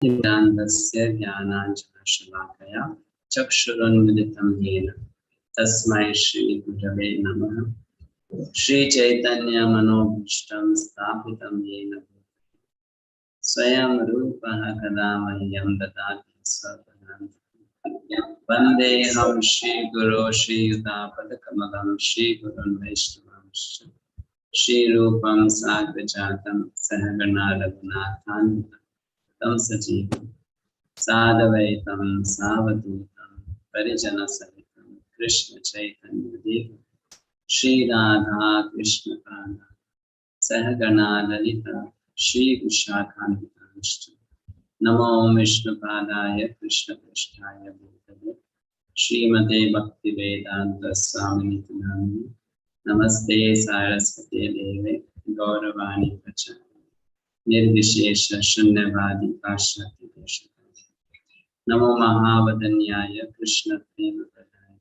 Vedantasya Jnananjana Chakshurunmilitam Yena Tasmai Shri Gurave Namaha Shri Chaitanya Manobhishtam Sthapitam Yena Swayam Rupaha Kadamahyam Dadati Svapadhantam Vandeham Shri Guru Shri Yudapadakamagam Shri Gurun Vaishnavamscha Shri Rupam Sagrajatam Sahagana Raghunathan Tam Sajivam Sadavaitam Savadutam Parijana Sahitam Krishna Chaitanya Deva Shri Radha Krishna Prana Sahagana Lalita Shri Vishakhanvitanshcha Namo Vishnupadaya Krishna Krishnaya Bhutale Srimate Bhaktivedanta Swaminiti Namini Namaste Saraswati Deve Gauravani Prachaya Nirvishesha Shunyavadi Pashyati Deshakaya Namo Mahavadanyaya Krishna Prema Pradaya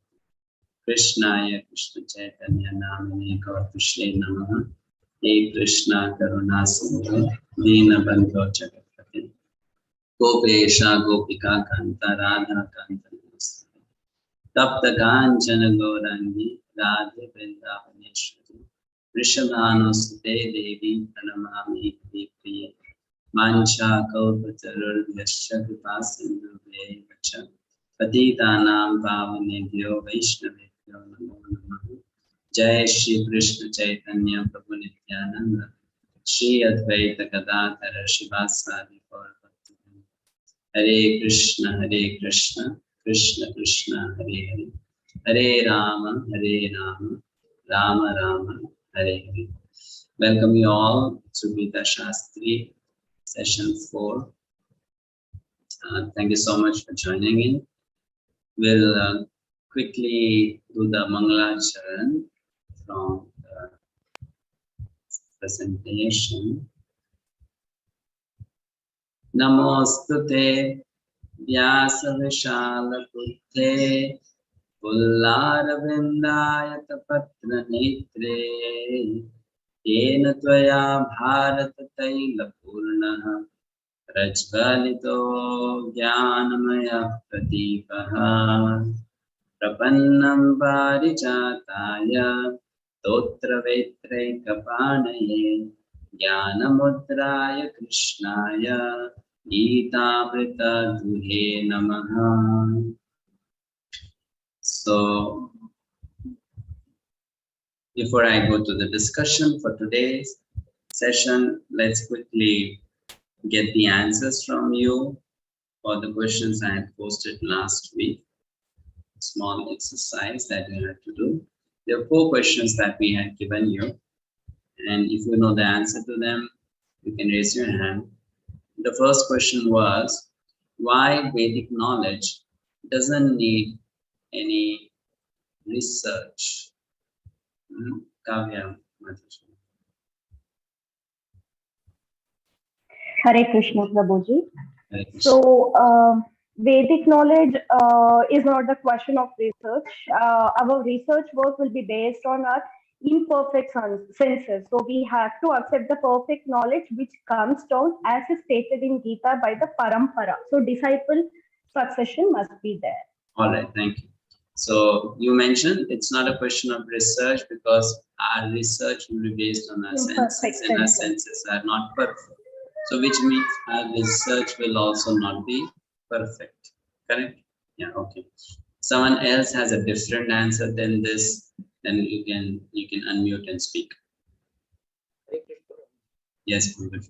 Krishnaya Krishna Chaitanya Namini Gaurtushe Namaha He Krishna Karuna Sindhu Dina Bandho Jagatpati Gopesha Gopika Kanta Radha Kanta Namaste Tapta Kanchana Gaurangi Radhe Vrindavaneshwari Vrishabhanusute Devi Pranamami Priye Mancha Kaupatarur Yasha Kripasindhu Vacha Patitanam Pavanebhyo Vaishnavebhyo Namo Namaha Jai Shri Krishna Chaitanya Prabhu Nityananda Shri Advaita Gadadhara Shivasadi Gaura Bhaktivinoda Hare Krishna Krishna Krishna Hare Hare Hare Rama Rama Rama Hare Hare. Welcome you all to Gita Sastri session 4. Thank you so much for joining in. We'll quickly do the Mangalacharan from the presentation. Namostute Vyasa Vishala Putte Pullarvindayata Patra Netre Yena Tvaya Bharata Taila Purnaha Rajvalito Jnanamaya Pradipaha Prapannam Parijataya Totra Vetraikapanaye Jnanamudraya Krishnaya Gita Duhe Namaha. So, before I go to the discussion for today's session, let's quickly get the answers from you for the questions I had posted last week. Small exercise that you have to do. There are 4 questions that we had given you, and if you know the answer to them, you can raise your hand. The first question was, why Vedic knowledge doesn't need any research? Kavya, madhusudanavisnudas. Hare Krishna, Prabhuji. Hare Krishna. So, Vedic knowledge is not the question of research. Our research work will be based on our imperfect senses. So, we have to accept the perfect knowledge which comes down as is stated in Gita by the Parampara. So, disciple succession must be there. All right, thank you. So, you mentioned it's not a question of research because our research will be based on our senses, and our senses are not perfect. So, which means our research will also not be perfect. Correct? Yeah, okay. Someone else has a different answer than this, then you can unmute and speak. Yes, Punit.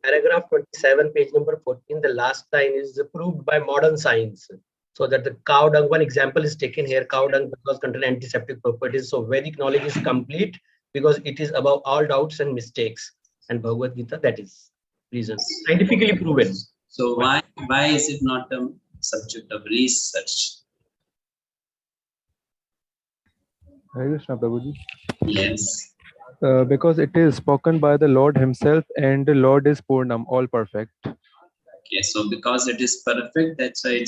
Paragraph 27, page number 14, the last line is proved by modern science. So that the cow dung, one example is taken here, cow dung because contain antiseptic properties. So Vedic knowledge is complete because it is above all doubts and mistakes. And Bhagavad-gita, that is reason. Scientifically proven. So why is it not a subject of research? Hare Krishna, Prabhuji. Yes. Because it is spoken by the Lord himself, and the Lord is Purnam, all perfect. Okay, so because it is perfect, that's why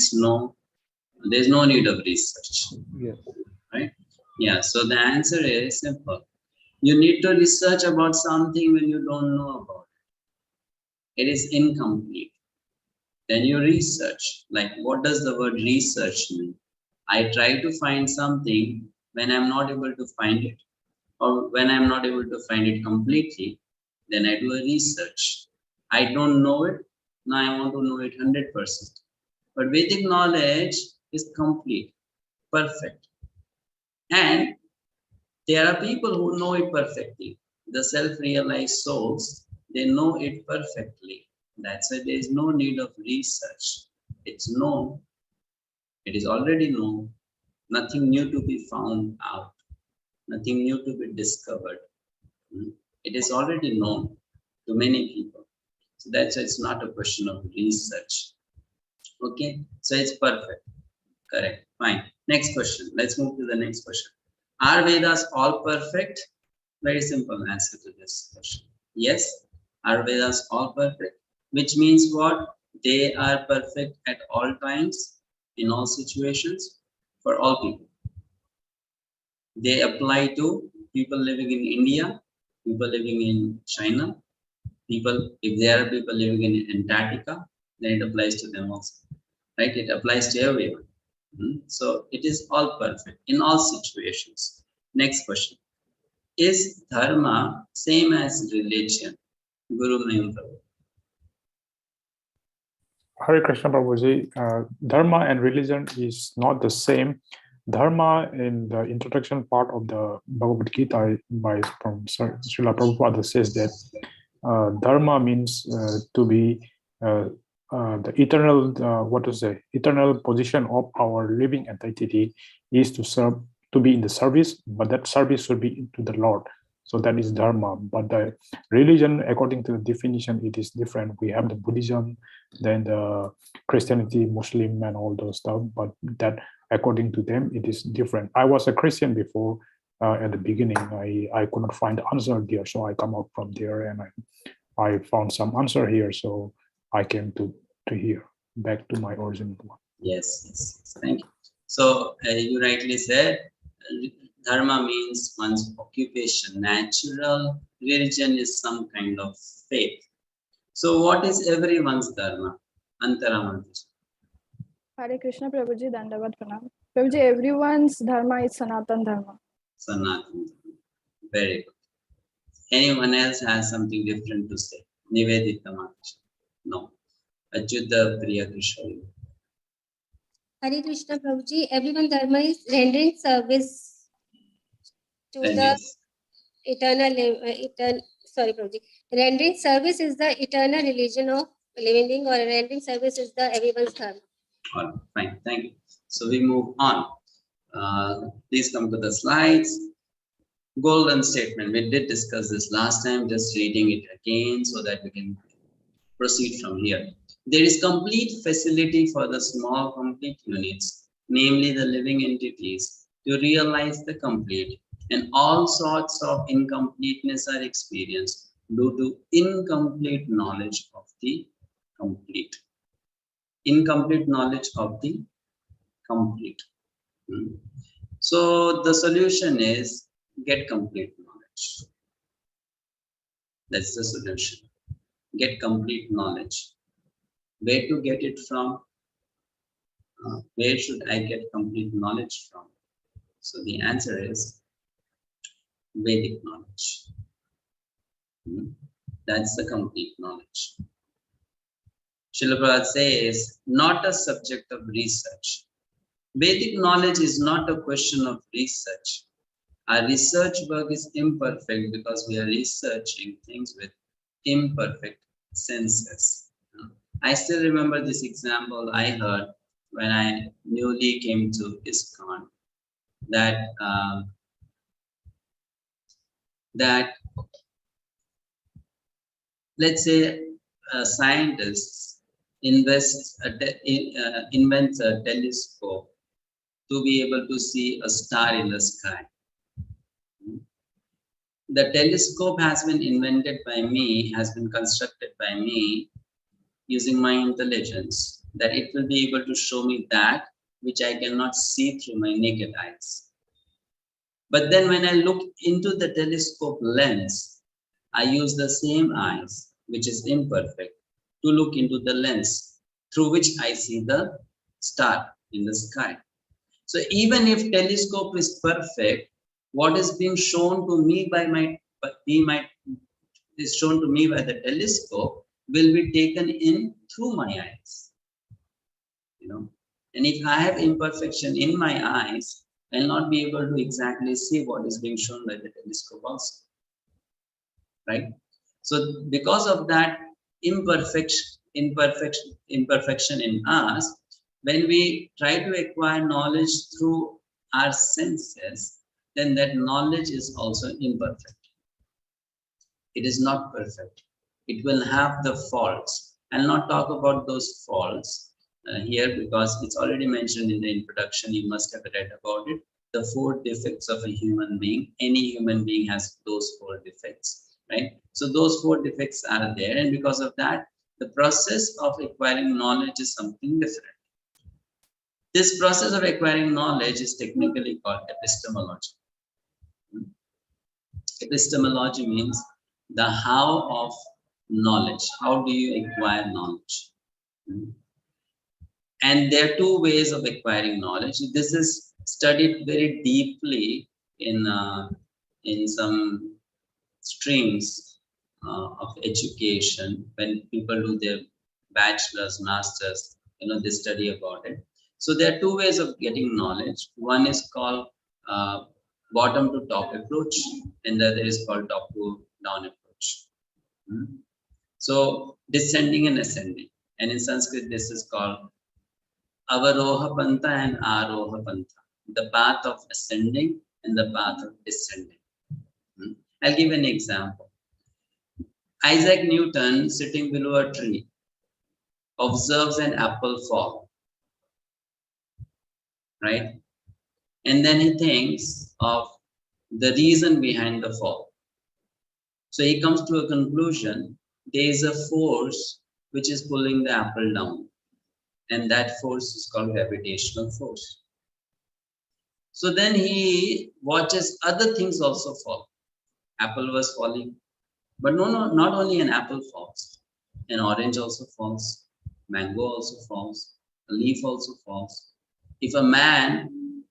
there's no need of research. Yes. Right? Yeah, so the answer is simple. You need to research about something when you don't know about it. It is incomplete. Then you research. Like, what does the word research mean? I try to find something. When I'm not able to find it, or when I'm not able to find it completely, then I do a research. I don't know it, now I want to know it 100%. But Vedic knowledge is complete, perfect. And there are people who know it perfectly. The self-realized souls, they know it perfectly. That's why there is no need of research. It's known. It is already known. Nothing new to be found out. Nothing new to be discovered. It is already known to many people. So that's why it's not a question of research. Okay, so it's perfect. Correct. Fine. Next question. Let's move to the next question. Are Vedas all perfect? Very simple answer to this question. Yes. Are Vedas all perfect? Which means what? They are perfect at all times, in all situations, for all people. They apply to people living in India, people living in China, people, if there are people living in Antarctica, then it applies to them also. Right? It applies to everyone. So it is all perfect in all situations. Next question. Is dharma same as religion? Guru Mahimprabhu. Hare Krishna Prabhuji, dharma and religion is not the same. Dharma in the introduction part of the Bhagavad-gita from Srila Prabhupada says that dharma means to be the eternal, eternal position of our living entity is to serve, to be in the service, but that service should be to the Lord. So that is dharma. But the religion, according to the definition, it is different. We have the Buddhism, then the Christianity, Muslim, and all those stuff. But that, according to them, it is different. I was a Christian before. At the beginning, I could not find the answer there, so I come out from there and I found some answer here. So I came to here, back to my original one. Yes. Thank you. So you rightly said, dharma means one's occupation, natural. Religion is some kind of faith. So what is everyone's dharma? Antaramanti. Hare Krishna Prabhuji, Dandavad Pranam. Prabhuji, everyone's dharma is Sanatan Dharma. Sanatan. Very good. Anyone else has something different to say? Nivedita Mataji. No. Achyuta Priya Krishna. Hare Krishna Prabhuji, everyone dharma is rendering service to the eternal, sorry Prabhuji, rendering service is the eternal religion of living, or rendering service is the everyone's dharma. All right, fine, thank you. So we move on. Please come to the slides. Golden statement. We did discuss this last time, just reading it again so that we can proceed from here. There is complete facility for the small complete units, namely the living entities, to realize the complete, and all sorts of incompleteness are experienced due to incomplete knowledge of the complete. Incomplete knowledge of the complete. So the solution is get complete knowledge. That's the solution. Get complete knowledge. Where to get it from? Where should I get complete knowledge from? So the answer is Vedic knowledge. That's the complete knowledge. Srila Prabhupada says, not a subject of research. Vedic knowledge is not a question of research. Our research work is imperfect because we are researching things with imperfect senses. I still remember this example I heard when I newly came to ISKCON, that let's say a scientist invents a telescope to be able to see a star in the sky. The telescope has been invented by me, has been constructed by me using my intelligence, that it will be able to show me that which I cannot see through my naked eyes. But then when I look into the telescope lens, I use the same eyes, which is imperfect, to look into the lens through which I see the star in the sky. So even if telescope is perfect, what is being shown to me by is shown to me by the telescope will be taken in through my eyes. You know, and if I have imperfection in my eyes, I'll not be able to exactly see what is being shown by the telescope also. Right? So because of that imperfection in us, when we try to acquire knowledge through our senses, then that knowledge is also imperfect. It is not perfect. It will have the faults. I'll not talk about those faults here because it's already mentioned in the introduction. You must have read about it. The 4 defects of a human being. Any human being has those 4 defects, right? So those 4 defects are there, and because of that, the process of acquiring knowledge is something different. This process of acquiring knowledge is technically called epistemology. Epistemology means the how of knowledge. How do you acquire knowledge? And there are 2 ways of acquiring knowledge. This is studied very deeply in some streams of education. When people do their bachelor's, master's, they study about it. So there are 2 ways of getting knowledge. One is called bottom to top approach, and the other is called top to down approach. So descending and ascending, and in Sanskrit this is called avaroha pantha and aroha pantha, the path of ascending and the path of descending. I'll give an example. Isaac Newton, sitting below a tree, observes an apple fall, right? And then he thinks of the reason behind the fall. So he comes to a conclusion. There is a force which is pulling the apple down, and that force is called gravitational force. So then he watches other things also fall. Apple was falling, but not only an apple falls. An orange also falls, mango also falls, a leaf also falls. If a man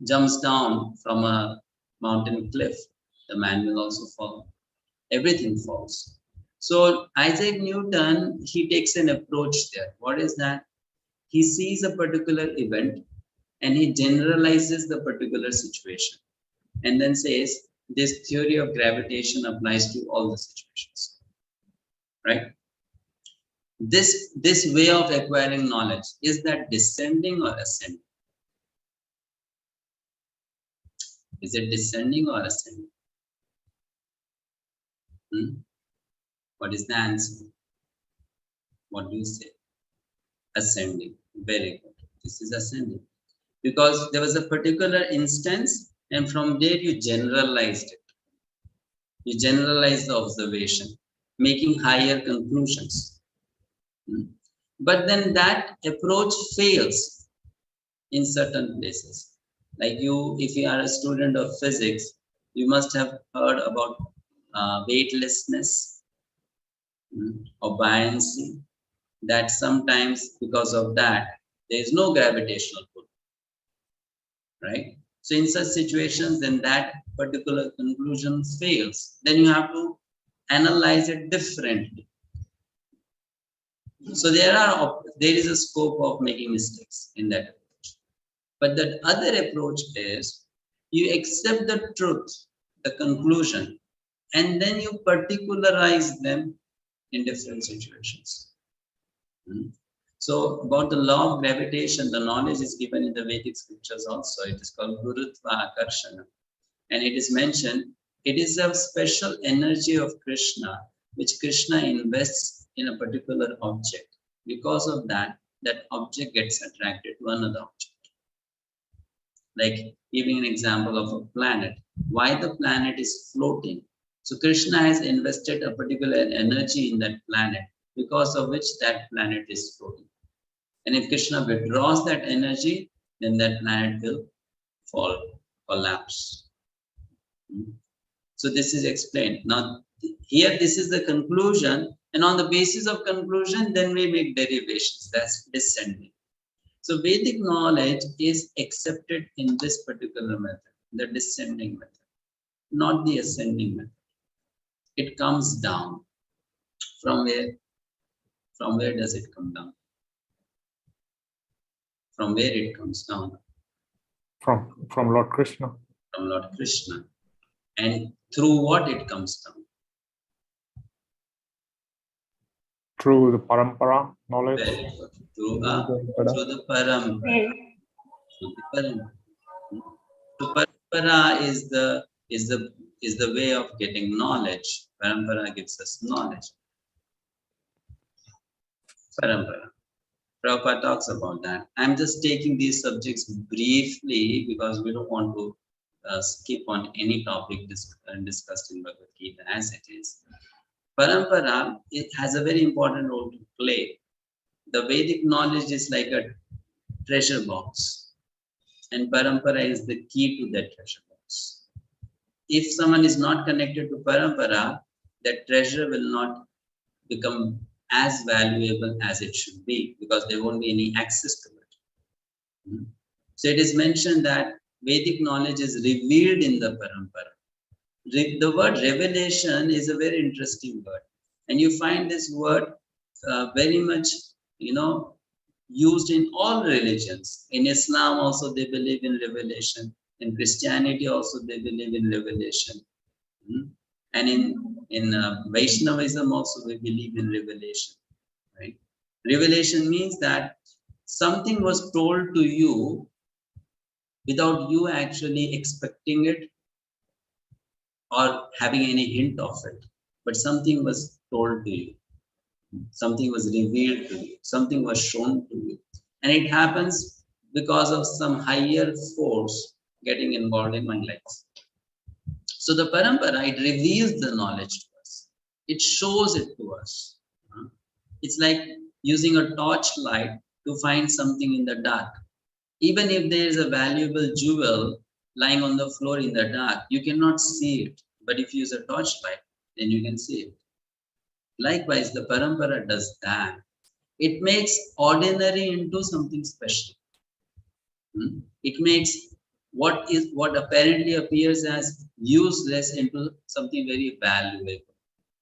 jumps down from a mountain cliff, the man will also fall. Everything falls. So Isaac Newton, he takes an approach there. What is that? He sees a particular event and he generalizes the particular situation and then says, this theory of gravitation applies to all the situations, right? This way of acquiring knowledge, is that descending or ascending? Is it descending or ascending? What is the answer? What do you say? Ascending. Very good. This is ascending. Because there was a particular instance and from there you generalized it. You generalized the observation, making higher conclusions. But then that approach fails in certain places. Like if you are a student of physics, you must have heard about weightlessness or buoyancy, that sometimes because of that, there is no gravitational pull, right? So in such situations, then that particular conclusion fails. Then you have to analyze it differently. So there is a scope of making mistakes in that approach. But that other approach is you accept the truth, the conclusion, and then you particularize them in different situations. So about the law of gravitation, the knowledge is given in the Vedic scriptures also. It is called Gurutva Akarshana. And it is mentioned, it is a special energy of Krishna, which Krishna invests in a particular object. Because of that, that object gets attracted to another object. Like giving an example of a planet. Why the planet is floating? So Krishna has invested a particular energy in that planet, because of which that planet is floating. And if Krishna withdraws that energy, then that planet will fall, collapse. So this is explained. Now, here this is the conclusion And on the basis of conclusion, then we make derivations. That's descending. So Vedic knowledge is accepted in this particular method, the descending method, not the ascending method. It comes down. From where? From where does it come down? From where it comes down? From Lord Krishna. From Lord Krishna. And through what it comes down? Through the parampara knowledge. Very good. Through the param. Through the param. So parampara is the way of getting knowledge. Parampara gives us knowledge. Parampara. Prabhupada talks about that. I'm just taking these subjects briefly because we don't want to skip on any topic discussed in Bhagavad-gita as it is. Parampara, it has a very important role to play. The Vedic knowledge is like a treasure box, and parampara is the key to that treasure box. If someone is not connected to parampara, that treasure will not become as valuable as it should be because there won't be any access to it. So it is mentioned that Vedic knowledge is revealed in the parampara. The word revelation is a very interesting word, and you find this word very much, used in all religions. In Islam also they believe in revelation. In Christianity also they believe in revelation. And in Vaishnavism also we believe in revelation. Right? Revelation means that something was told to you without you actually expecting it or having any hint of it, but something was told to you, something was revealed to you, something was shown to you, and it happens because of some higher force getting involved in my life. So the parampara, it reveals the knowledge to us, it shows it to us. It's like using a torchlight to find something in the dark. Even if there is a valuable jewel lying on the floor in the dark, you cannot see it. But if you use a torchlight, then you can see it. Likewise, the parampara does that. It makes ordinary into something special. It makes what apparently appears as useless into something very valuable.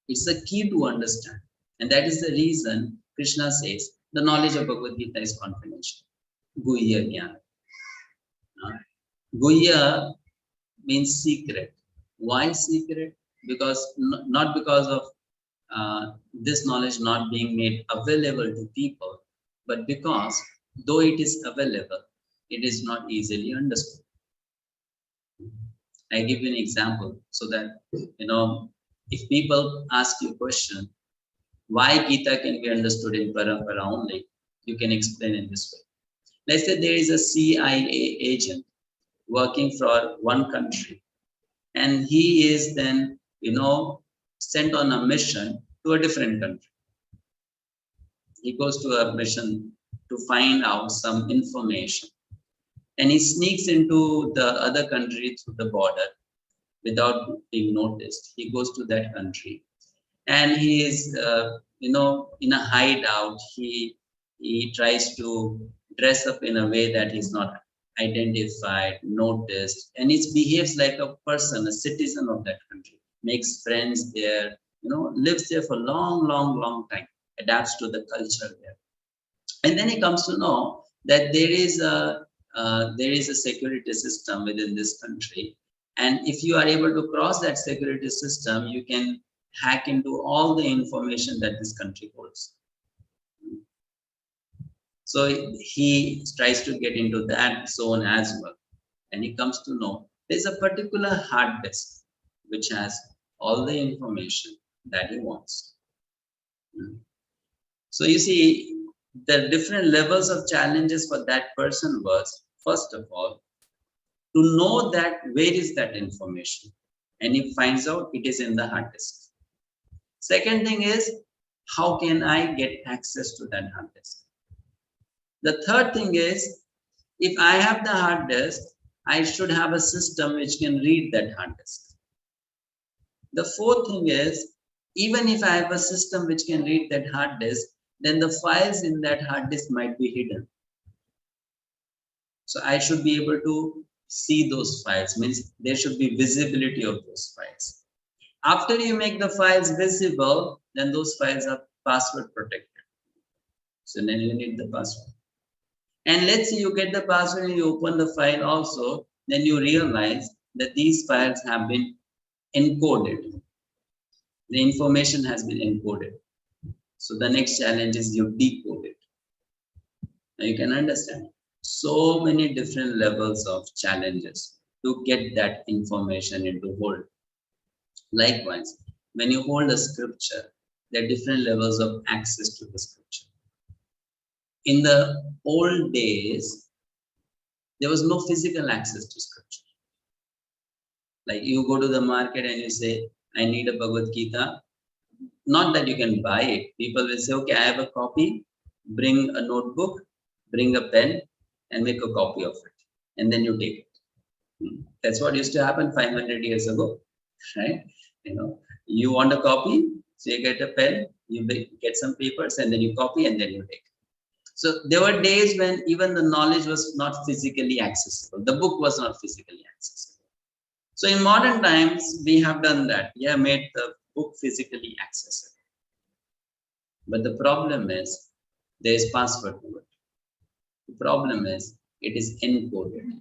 It's a key to understand. And that is the reason Krishna says the knowledge of Bhagavad-gita is confidential. Guhya Jnana. Guhya means secret. Why secret? Because not because of this knowledge not being made available to people, but because though it is available, it is not easily understood. I give you an example so that, if people ask you a question, why Gita can be understood in parampara only, you can explain in this way. Let's say there is a CIA agent working for one country, and he is then, sent on a mission to a different country. He goes to a mission to find out some information, and he sneaks into the other country through the border without being noticed. He goes to that country, and he is, in a hideout. He tries to dress up in a way that he's not identified, noticed, and he behaves like a person, a citizen of that country, makes friends there, lives there for long time, adapts to the culture there. And then he comes to know that there is a security system within this country. And if you are able to cross that security system, you can hack into all the information that this country holds. So he tries to get into that zone as well. And he comes to know there's a particular hard disk which has all the information that he wants. So you see, the different levels of challenges for that person was, first of all, to know that where is that information. And he finds out it is in the hard disk. Second thing is, how can I get access to that hard disk? The third thing is, if I have the hard disk, I should have a system which can read that hard disk. The fourth thing is, Even if I have a system which can read that hard disk, then the files in that hard disk might be hidden. So I should be able to see those files, means there should be visibility of those files. After you make the files visible, then those files are password protected. So then you need the password. And let's say you get the password and you open the file also, then you realize that these files have been encoded. The information has been encoded. So the next challenge is you decode it. Now you can understand so many different levels of challenges to get that information into hold. Likewise, when you hold a scripture, there are different levels of access to the scripture. In the old days, there was no physical access to scripture. Like you go to the market and you say, I need a Bhagavad-gita. Not that you can buy it. People will say, okay, I have a copy, bring a notebook, bring a pen, and make a copy of it. And then you take it. That's what used to happen 500 years ago, right? You want a copy, so you get a pen, you get some papers, and then you copy, and then you take it. So there were days when even the knowledge was not physically accessible. The book was not physically accessible. So in modern times, we have done that. We have made the book physically accessible. But the problem is, there is password to it. The problem is, it is encoded.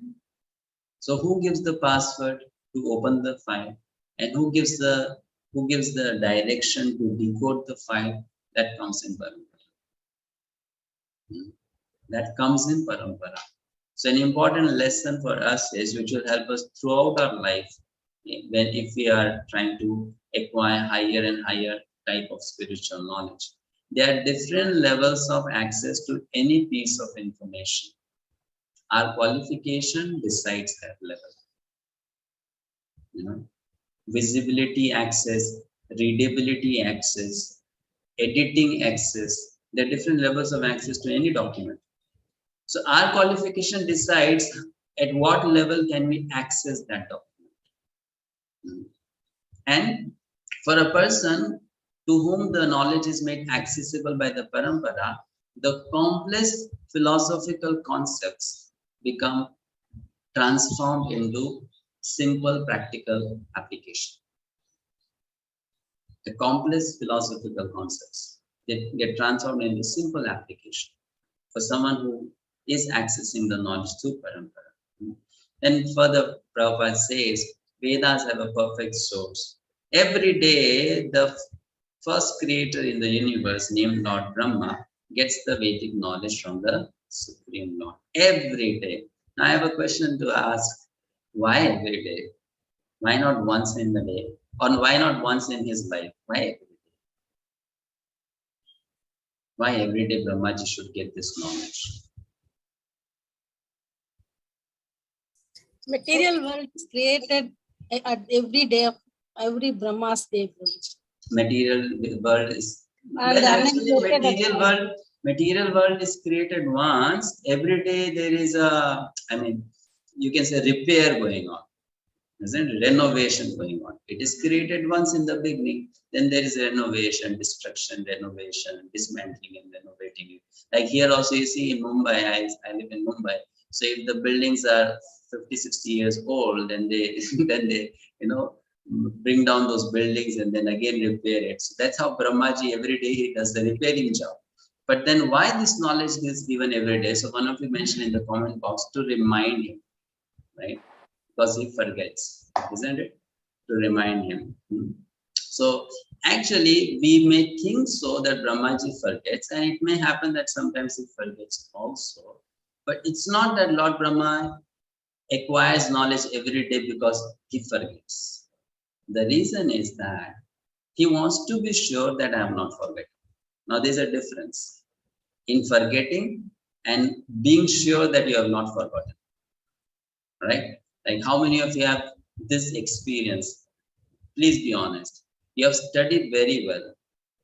So who gives the password to open the file, and who gives the direction to decode the file? That comes in parampara. That comes in parampara. So an important lesson for us is, which will help us throughout our life, if we are trying to acquire higher and higher type of spiritual knowledge. There are different levels of access to any piece of information. Our qualification decides that level. Visibility access, readability access, editing access. There are different levels of access to any document. So our qualification decides at what level can we access that document. And for a person to whom the knowledge is made accessible by the parampara, the complex philosophical concepts become transformed into simple practical application. The complex philosophical concepts, they get transformed into simple application for someone who is accessing the knowledge through parampara. And further, Prabhupada says, Vedas have a perfect source. Every day, the first creator in the universe, named Lord Brahma, gets the Vedic knowledge from the Supreme Lord. Every day. Now, I have a question to ask. Why every day? Why not once in the day? Or why not once in his life? Why every day? Why every day Brahmaji should get this knowledge? Material world is created at every day of every Brahma's day. Material world is material world is created once. Every day there is a, you can say repair going on, isn't it? Renovation going on. It is created once in the beginning, then there is renovation, destruction, renovation, dismantling and renovating it. Like here also you see in Mumbai, I live in Mumbai. So if the buildings are 50, 60 years old, then they bring down those buildings and then again repair it. So that's how Brahmaji every day he does the repairing job. But then why this knowledge is given every day? So one of you mentioned in the comment box to remind him, right? Because he forgets, isn't it? To remind him. So actually we may think so that Brahmaji forgets, and it may happen that sometimes he forgets also. But it's not that Lord Brahma acquires knowledge every day because he forgets. The reason is that he wants to be sure that I am not forgetting. Now there's a difference in forgetting and being sure that you have not forgotten, right? Like how many of you have this experience? Please be honest. You have studied very well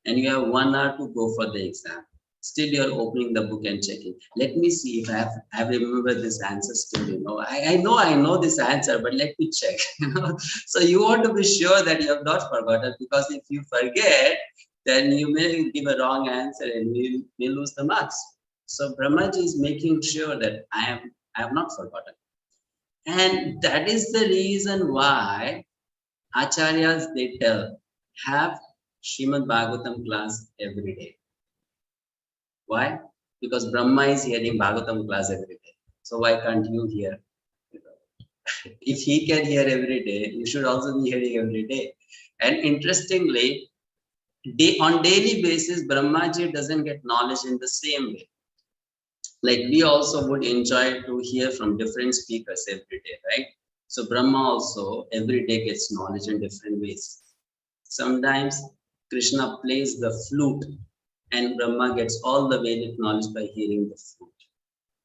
and you have 1 hour to go for the exam. Still you're opening the book and checking. Let me see if I have remembered this answer still, you know. I know this answer, but let me check. You know? So you want to be sure that you have not forgotten, because if you forget, then you may give a wrong answer and you may lose the marks. So Brahmaji is making sure that I have not forgotten. And that is the reason why Acharyas, they tell, have Srimad Bhagavatam class every day. Why? Because Brahma is hearing Bhagavatam class every day. So why can't you hear? If he can hear every day, you should also be hearing every day. And interestingly, on daily basis, Brahmaji doesn't get knowledge in the same way. Like we also would enjoy to hear from different speakers every day, right? So Brahma also every day gets knowledge in different ways. Sometimes Krishna plays the flute and Brahma gets all the Vedic knowledge by hearing the flute.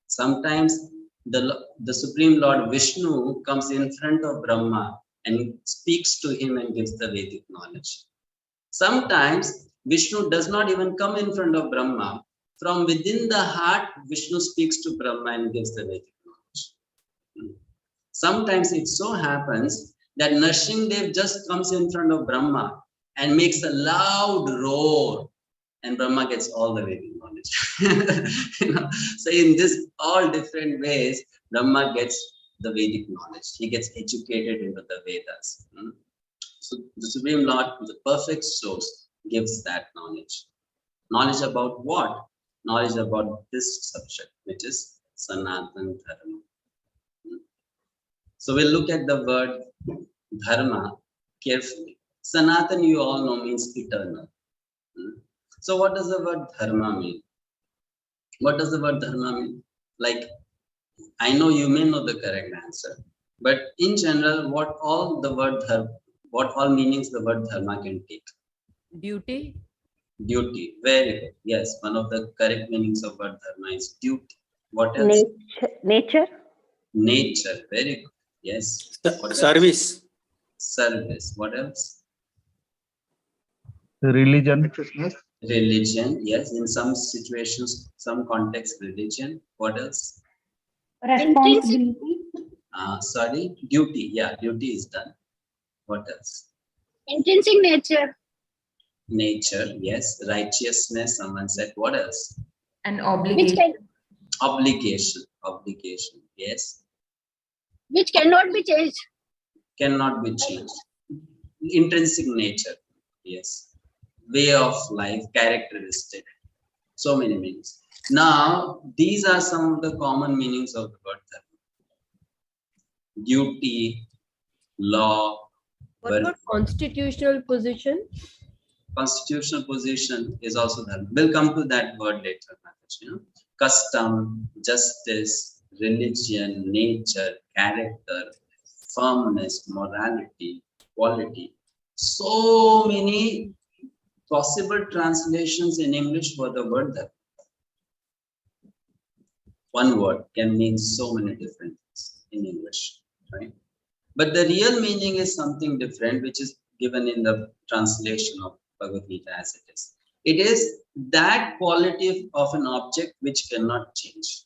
Sometimes the Supreme Lord Vishnu comes in front of Brahma and speaks to him and gives the Vedic knowledge. Sometimes Vishnu does not even come in front of Brahma. From within the heart, Vishnu speaks to Brahma and gives the Vedic knowledge. Sometimes it so happens that Nrsimhadev just comes in front of Brahma and makes a loud roar, and Brahma gets all the Vedic knowledge. You know? So in this all different ways, Brahma gets the Vedic knowledge. He gets educated into the Vedas. So the Supreme Lord, the perfect source, gives that knowledge. Knowledge about what? Knowledge about this subject, which is Sanatana Dharma. So we'll look at the word Dharma carefully. Sanatana, you all know, means eternal. So what does the word Dharma mean? What does the word Dharma mean? Like, I know you may know the correct answer, but in general, what all meanings the word Dharma can take? Duty. Duty. Very good. Yes, one of the correct meanings of word Dharma is duty. What else? Nature. Nature. Very good. Yes. Service. Service. What else? Religion. Religion. Yes. In some situations, some context, religion. What else? Responsibility. Sorry. Duty. Yeah. Duty is done. What else? Intrinsic nature. Nature. Yes. Righteousness. Someone said. What else? An obligation. Obligation. Obligation. Yes. Which cannot be changed. Cannot be changed. Intrinsic nature. Yes. Way of life, characteristic. So many meanings. Now, these are some of the common meanings of the word Dharma. Duty, law. What about constitutional position? Constitutional position is also Dharma. We'll come to that word later. You know? Custom, justice, religion, nature, character, firmness, morality, quality. So many possible translations in English for the word Dharma. One word can mean so many different things in English, right? But the real meaning is something different, which is given in the translation of Bhagavad-gita as it is. It is that quality of an object which cannot change.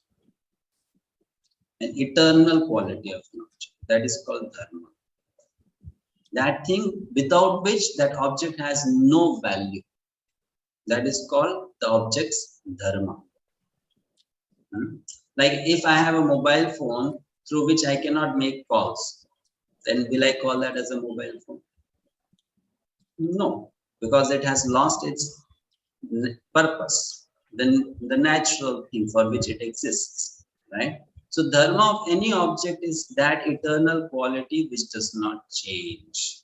An eternal quality of an object. That is called Dharma. That thing without which that object has no value. That is called the object's Dharma. Like if I have a mobile phone through which I cannot make calls, then will I call that as a mobile phone? No, because it has lost its purpose, the natural thing for which it exists, right? So Dharma of any object is that eternal quality which does not change.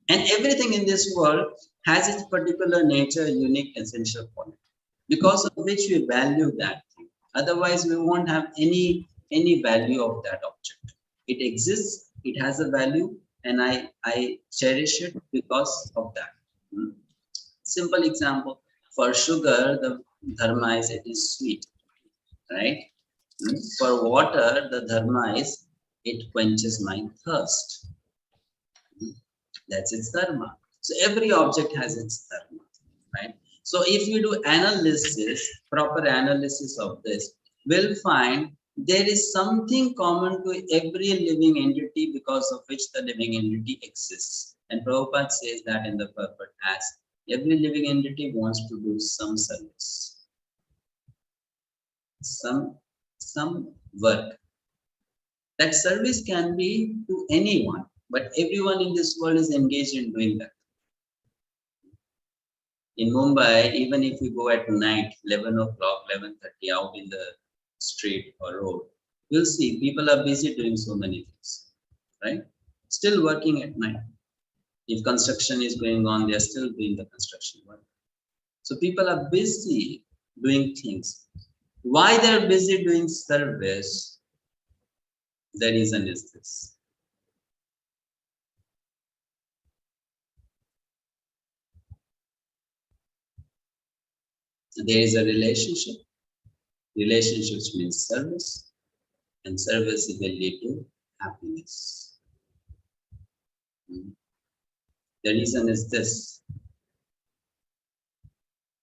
And everything in this world has its particular nature, unique, essential quality, because of which we value that thing. Otherwise, we won't have any value of that object. It exists, it has a value, and I cherish it because of that. Simple example, for sugar, the Dharma is it is sweet, right? For water, the Dharma is it quenches my thirst. That's its Dharma. So every object has its Dharma, right? So if we do analysis, proper analysis of this, we'll find there is something common to every living entity because of which the living entity exists. And Prabhupada says that in the purport as every living entity wants to do some service, some work. That service can be to anyone, but everyone in this world is engaged in doing that. In Mumbai, even if you go at night, 11 o'clock, 11:30 out in the street or road, you'll see people are busy doing so many things, right? Still working at night. If construction is going on, they're still doing the construction work. So people are busy doing things. Why they're busy doing service? The reason is this. There is a relationship. Relationships means service, and service will lead to happiness. The reason is this.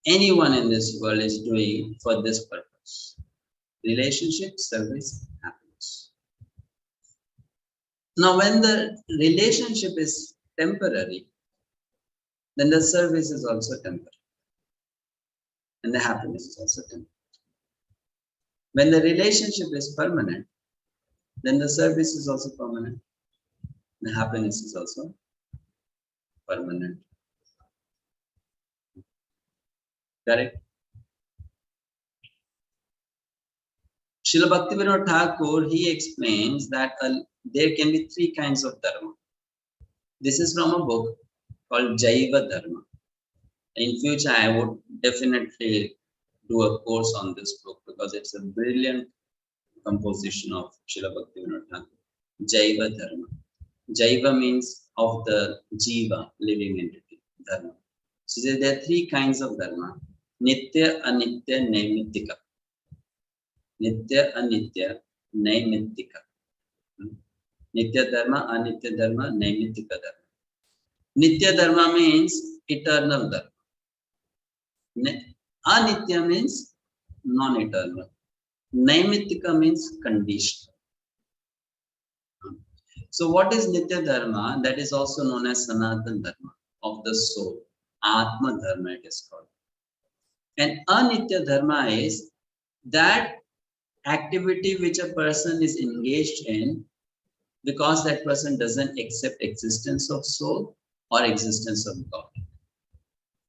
Anyone in this world is doing for this purpose. Relationship, service, happiness. Now, when the relationship is temporary, then the service is also temporary. And the happiness is also temporary. When the relationship is permanent, then the service is also permanent. The happiness is also permanent. Correct? Srila Bhaktivinoda Thakur, he explains that there can be three kinds of dharma. This is from a book called 𝗪𝗶𝗹𝗹. In future, I would definitely do a course on this book because it's a brilliant composition of Srila Bhaktivinoda Thakur. 𝗪𝗶𝗹𝗹. Jaiva means of the jiva, living entity, dharma. So there are three kinds of dharma: nitya, anitya, naimittika. Nitya, anitya, naimittika. Nitya dharma, anitya dharma, naimittika dharma. Nitya dharma means eternal dharma. Anitya means non-eternal. Naimittika means conditional. So what is Nitya Dharma? That is also known as Sanatana Dharma of the soul. Atma Dharma it is called. And Anitya Dharma is that activity which a person is engaged in because that person doesn't accept existence of soul or existence of God.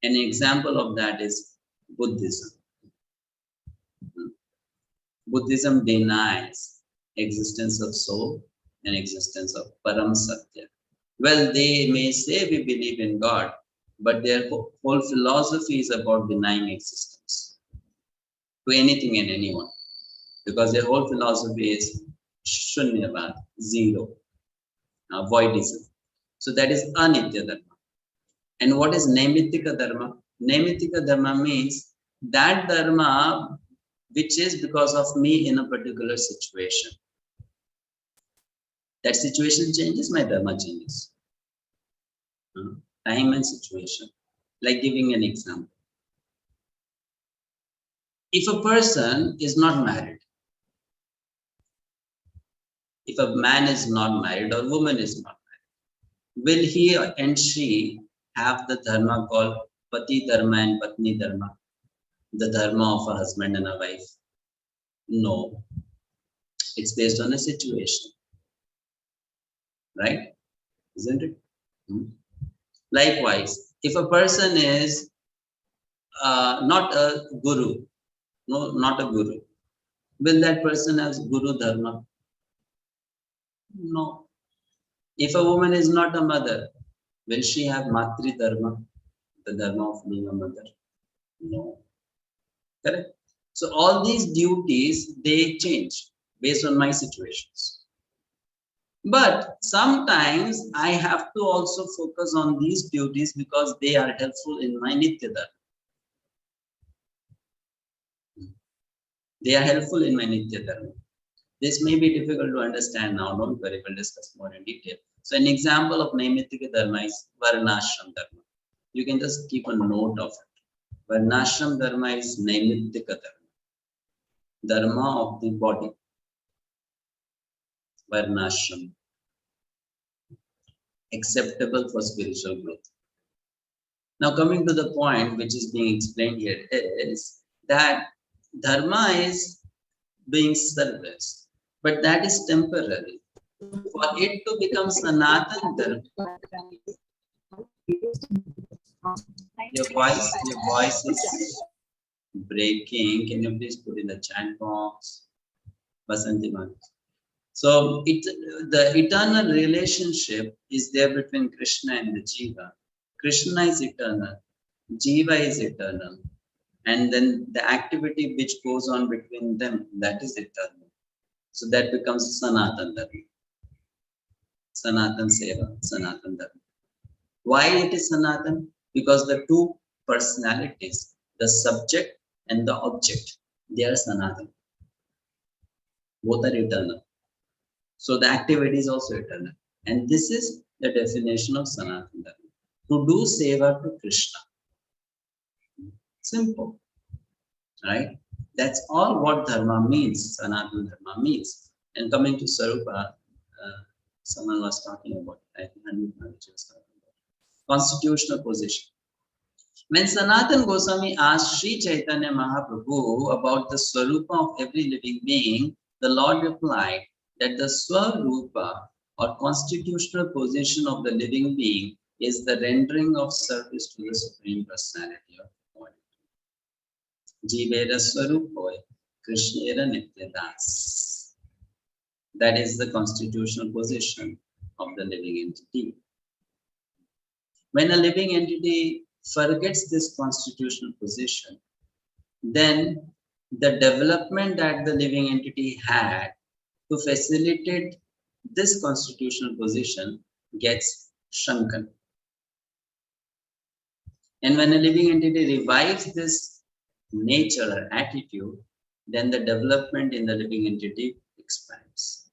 An example of that is Buddhism. Buddhism denies existence of soul and existence of Param Satya. Well, they may say we believe in God, but their whole philosophy is about denying existence to anything and anyone, because their whole philosophy is Shunyavad, zero, voidism. So that is Anitya Dharma. And what is Naimittika Dharma? Naimittika Dharma means that Dharma which is because of me in a particular situation. That situation changes, my Dharma changes. Time and situation. Like giving an example. If a person is not married, if a man is not married or woman is not married, will he and she have the dharma called Pati Dharma and Patni Dharma? The dharma of a husband and a wife? No. It's based on a situation. Right? Isn't it? Likewise, if a person is not a guru, no, not a guru, will that person have guru dharma? No. If a woman is not a mother, will she have matri dharma, the dharma of being a mother? No. Correct? So all these duties, they change based on my situations. But sometimes I have to also focus on these duties because they are helpful in my Nitya Dharma. They are helpful in my Nitya Dharma. This may be difficult to understand now, don't worry, we'll discuss more in detail. So an example of Naimittika Dharma is Varnashram Dharma. You can just keep a note of it. Varnashram dharma is naimittika dharma of the body. Varnashram, acceptable for spiritual growth. Now coming to the point which is being explained here is that dharma is being service, but that is temporary. For it to become Sanatan dharma, your voice is breaking. Can you please put in the chat box? Basanti Manu. So the eternal relationship is there between Krishna and the Jiva. Krishna is eternal, Jiva is eternal, and then the activity which goes on between them, that is eternal. So that becomes Sanatan Dharma. Sanatan Seva, Sanatan Dharma. Why it is Sanatan? Because the two personalities, the subject and the object, they are Sanatan. Both are eternal. So the activity is also eternal. And this is the definition of Sanatan Dharma. To do seva to Krishna. Simple. Right? That's all what dharma means, Sanatan Dharma means. And coming to Sarupa, someone was talking about it. I think Hanif Maharaj was talking about constitutional position. When Sanatan Goswami asked Sri Chaitanya Mahaprabhu about the Swarupa of every living being, the Lord replied that the Swarupa or constitutional position of the living being is the rendering of service to the Supreme Personality of God. Jivera Swarupoy, Krishnera Nityadas. That is the constitutional position of the living entity. When a living entity forgets this constitutional position, then the development that the living entity had to facilitate this constitutional position gets shrunken. And when a living entity revives this nature or attitude, then the development in the living entity expands.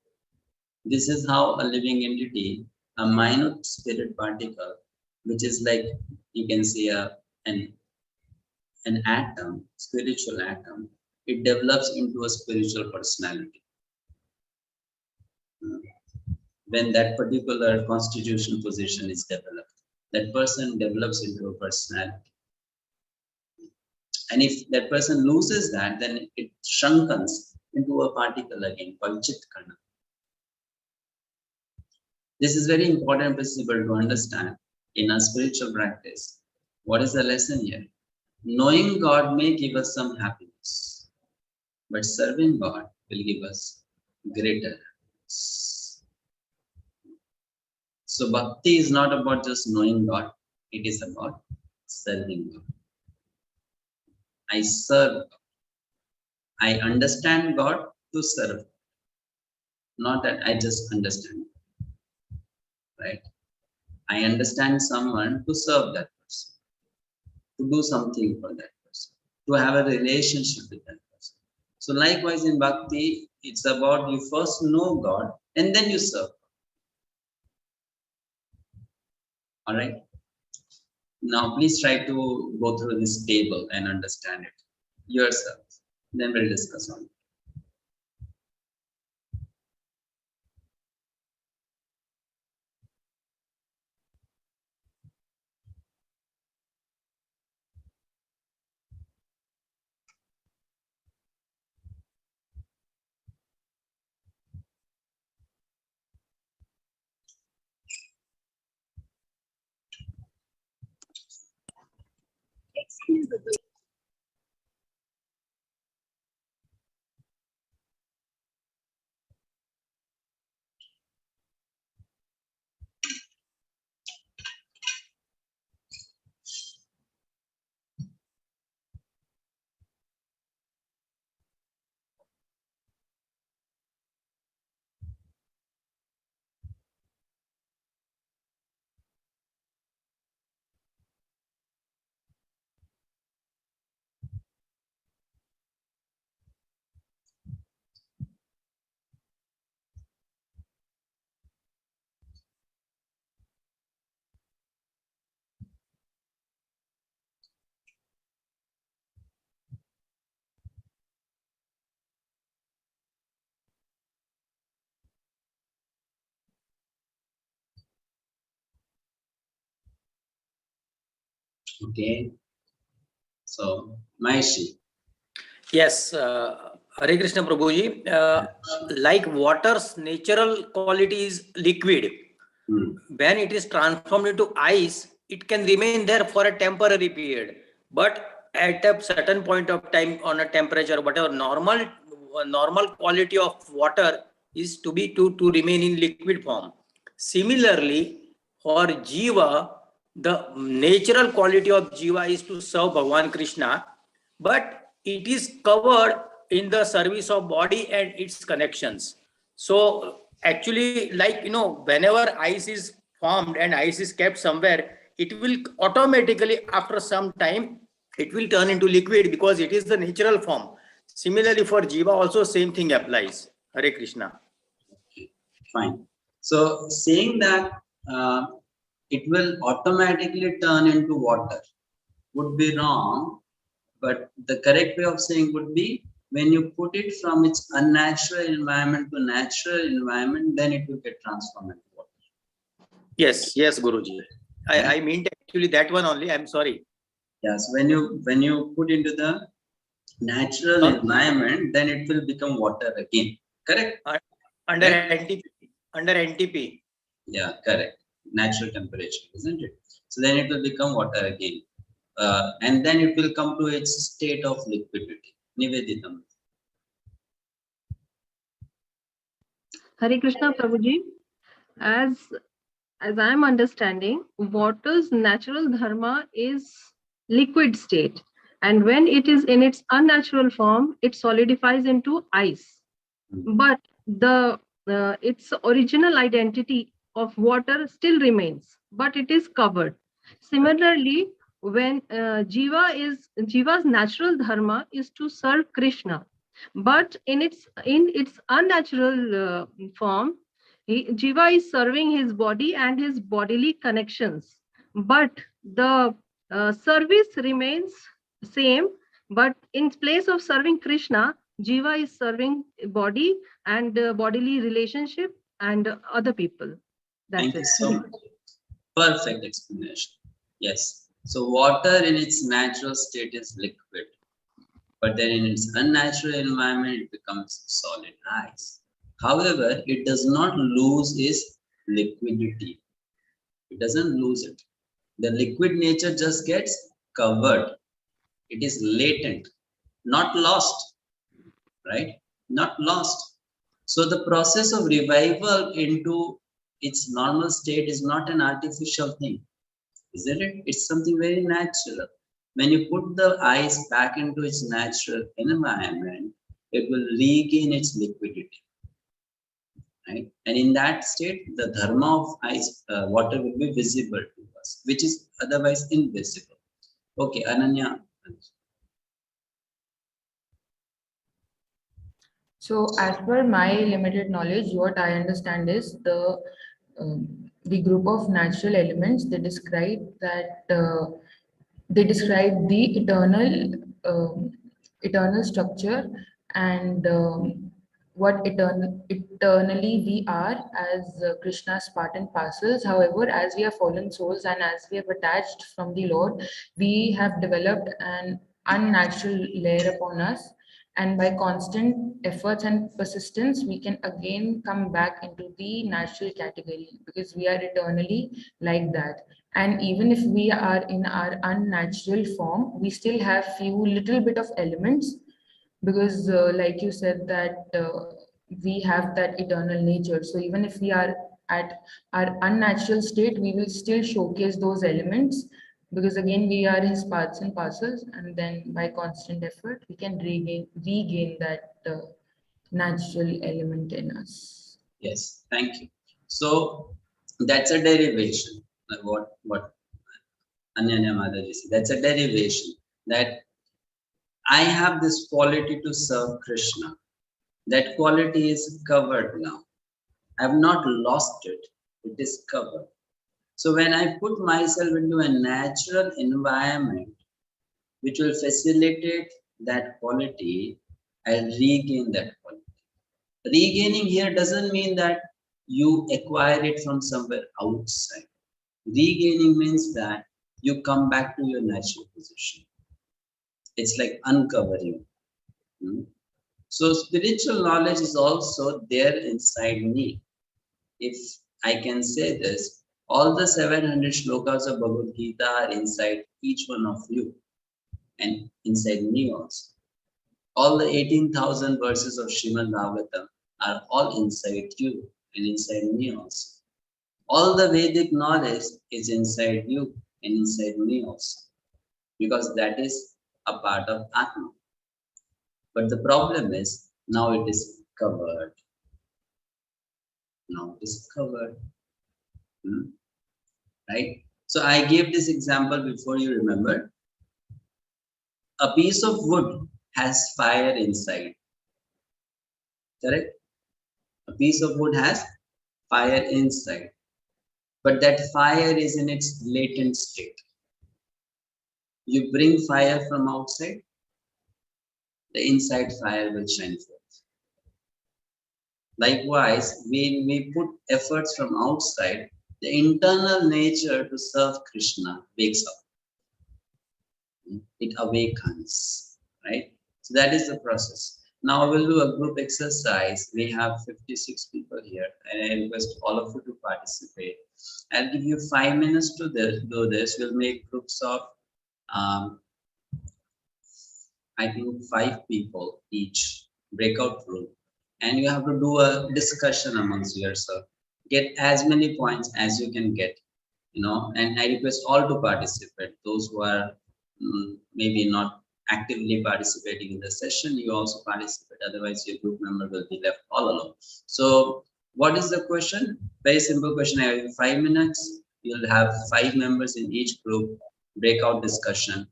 This is how a living entity, a minute spirit particle, which is like, you can say an atom, spiritual atom, it develops into a spiritual personality. When that particular constitutional position is developed, that person develops into a personality. And if that person loses that, then it shrunkens into a particle again called Chitkana. This is very important principle to understand in our spiritual practice. What is the lesson here? Knowing God may give us some happiness, but serving God will give us greater happiness. So bhakti is not about just knowing God, it is about serving God. I serve God. I understand God to serve. Not that I just understand. Right? I understand someone to serve that person, to do something for that person, to have a relationship with that person. So likewise in bhakti, it's about you first know God and then you serve God. All right? Now please try to go through this table and understand it yourself. Then we'll discuss on it. Excuse me. Okay. So, Maishi. Yes, Hare Krishna Prabhuji. Like water's natural quality is liquid. When it is transformed into ice, it can remain there for a temporary period. But at a certain point of time, on a temperature, whatever normal quality of water is to remain in liquid form. Similarly, for Jiva, the natural quality of Jiva is to serve Bhagavan Krishna, but it is covered in the service of body and its connections. So actually, like, whenever ice is formed and ice is kept somewhere, it will automatically, after some time, it will turn into liquid because it is the natural form. Similarly, for Jiva also same thing applies. Hare Krishna. Okay, fine. So saying that it will automatically turn into water would be wrong, but the correct way of saying would be when you put it from its unnatural environment to natural environment, then it will get transformed into water. Yes, Guruji. I meant actually that one only. I'm sorry. Yes, when you put into the natural environment, then it will become water again. Correct? Under NTP. Yeah, correct. Natural temperature, isn't it? So then it will become water again. And then it will come to its state of liquidity. Niveditam. Hare Krishna Prabhuji, as I am understanding, water's natural dharma is liquid state, and when it is in its unnatural form, it solidifies into ice. But its original identity of water still remains, but it is covered. Similarly, when Jiva's natural dharma is to serve Krishna, but in its unnatural form, Jiva is serving his body and his bodily connections, but the service remains same. But in place of serving Krishna, Jiva is serving body and bodily relationship and other people. Thank you so much. Perfect explanation. Yes. So water in its natural state is liquid, but then in its unnatural environment, it becomes solid ice. However, it does not lose its liquidity. It doesn't lose it. The liquid nature just gets covered. It is latent, not lost, right? Not lost. So the process of revival into its normal state is not an artificial thing, isn't it? It's something very natural. When you put the ice back into its natural environment, it will regain its liquidity. Right? And in that state, the dharma of ice, water will be visible to us, which is otherwise invisible. Okay, Ananya. So, as per my limited knowledge, what I understand is the group of natural elements. They describe that the eternal structure and what eternally we are as Krishna's part and parcels. However, as we are fallen souls and as we have attached from the Lord, we have developed an unnatural layer upon us. And by constant efforts and persistence, we can again come back into the natural category because we are eternally like that. And even if we are in our unnatural form, we still have few little bit of elements because like you said that we have that eternal nature. So even if we are at our unnatural state, we will still showcase those elements because again we are his parts and parcels, and then by constant effort we can regain that natural element in us. Yes, thank you. So that's a derivation. What Anyanya Mataji said, that's a derivation that I have this quality to serve Krishna. That quality is covered now. I have not lost it. It is covered. So when I put myself into a natural environment, which will facilitate that quality, I regain that quality. Regaining here doesn't mean that you acquire it from somewhere outside. Regaining means that you come back to your natural position. It's like uncovering. So spiritual knowledge is also there inside me. If I can say this, all the 700 shlokas of Bhagavad-gita are inside each one of you and inside me also. All the 18,000 verses of Srimad Bhagavatam are all inside you and inside me also. All the Vedic knowledge is inside you and inside me also, because that is a part of Atma. But the problem is, now it is covered. Now it is covered. Right? So I gave this example before, you remember. A piece of wood has fire inside. Correct? A piece of wood has fire inside. But that fire is in its latent state. You bring fire from outside, the inside fire will shine forth. Likewise, when we put efforts from outside, the internal nature to serve Krishna wakes up. It awakens, right? So that is the process. Now we'll do a group exercise. We have 56 people here, and I request all of you to participate. I'll give you 5 minutes to do this. We'll make groups of, I think 5 people each, breakout room. And you have to do a discussion amongst yourself. Get as many points as you can get, and I request all to participate. Those who are maybe not actively participating in the session, you also participate. Otherwise, your group member will be left all alone. So what is the question? Very simple question. I have 5 minutes. You'll have 5 members in each group, breakout discussion.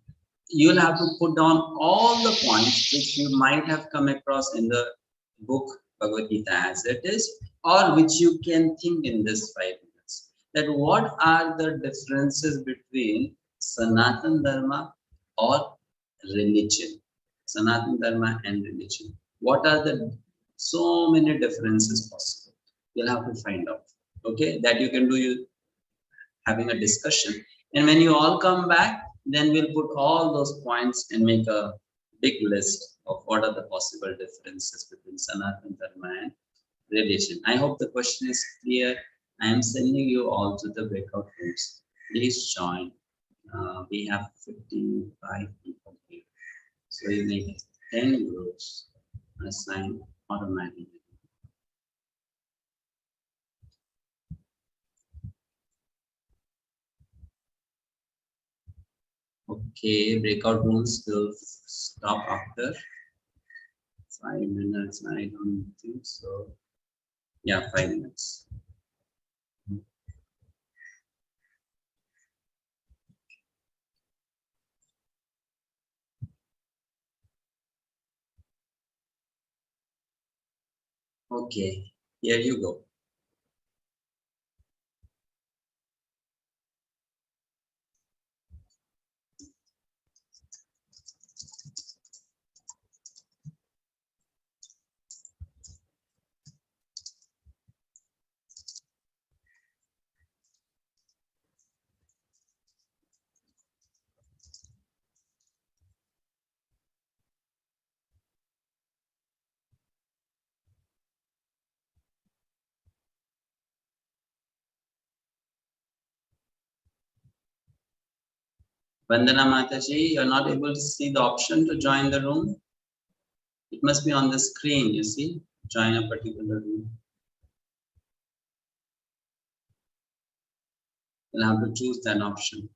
You'll have to put down all the points which you might have come across in the book Bhagavad-gita as it is, or which you can think in this 5 minutes. That what are the differences between Sanatana Dharma or religion? Sanatana Dharma and religion. What are the so many differences possible? You'll have to find out. Okay, that you can do, you having a discussion. And when you all come back, then we'll put all those points and make a big list of what are the possible differences between Sanatana Dharma and religion. I hope the question is clear. I am sending you all to the breakout rooms. Please join. We have 55 people here. So you make 10 groups assigned automatically. Okay, breakout rooms will stop after 5 minutes. I don't think so. Yeah, 5 minutes. Okay, here you go. Vandana Mataji, you're not able to see the option to join the room. It must be on the screen, you see, join a particular room. You'll have to choose that option.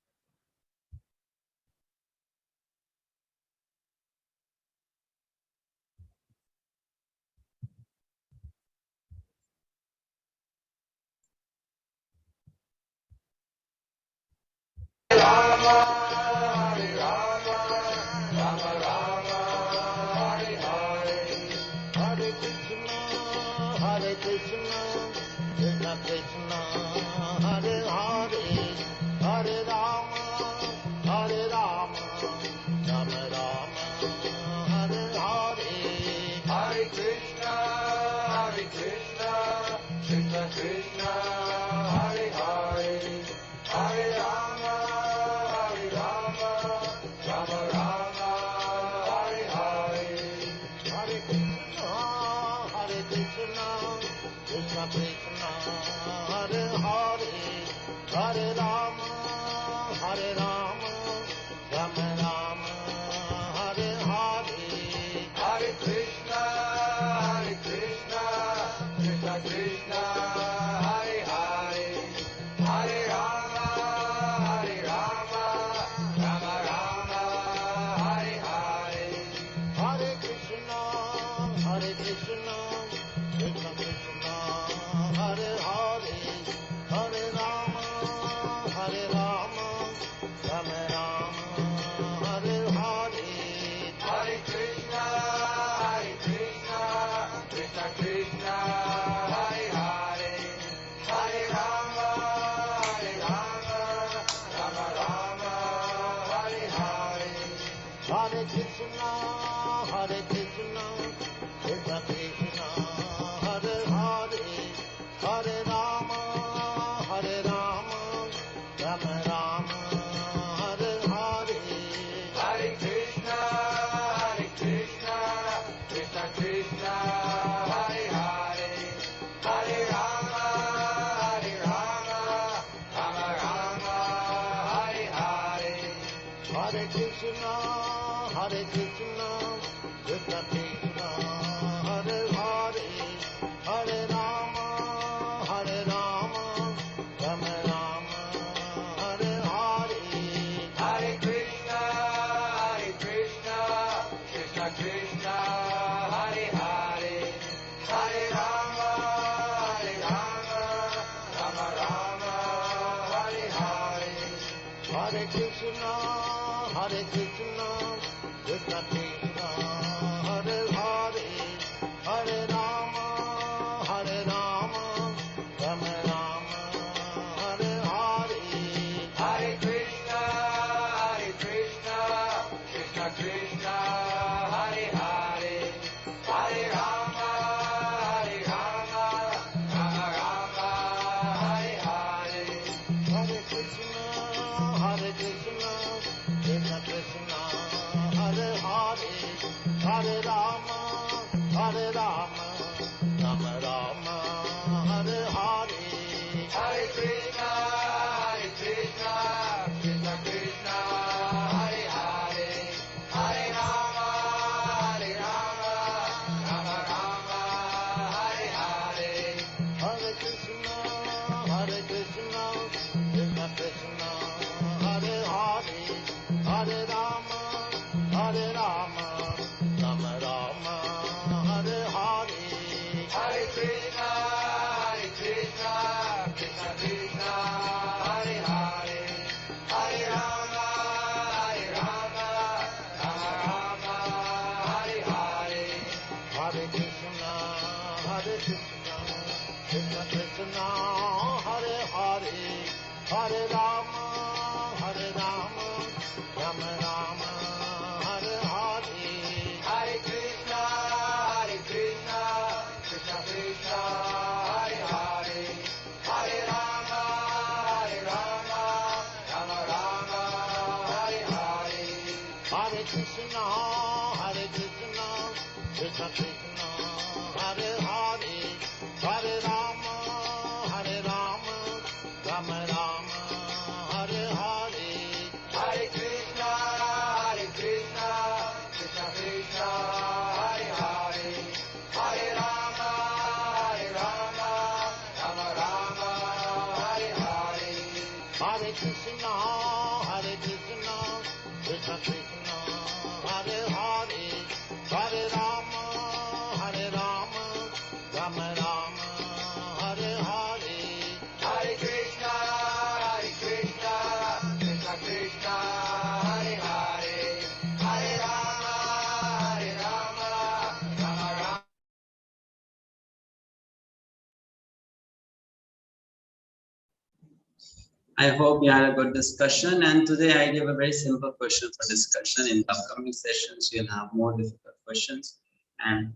I hope you had a good discussion, and today I give a very simple question for discussion. In the upcoming sessions, you'll have more difficult questions, and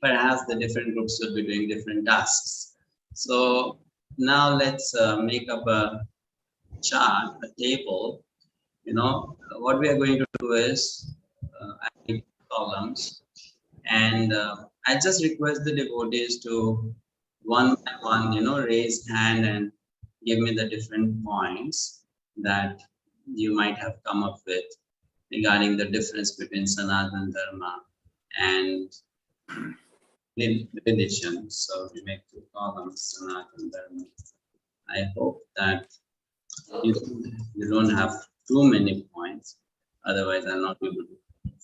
perhaps the different groups will be doing different tasks. So now let's make up a chart, a table. You know, what we are going to do is I make columns, and I just request the devotees to one by one, raise hand and give me the different points that you might have come up with regarding the difference between Sanatana Dharma and religion. So we make 2 columns, Sanatana Dharma. I hope that you don't have too many points. Otherwise, I'll not be able to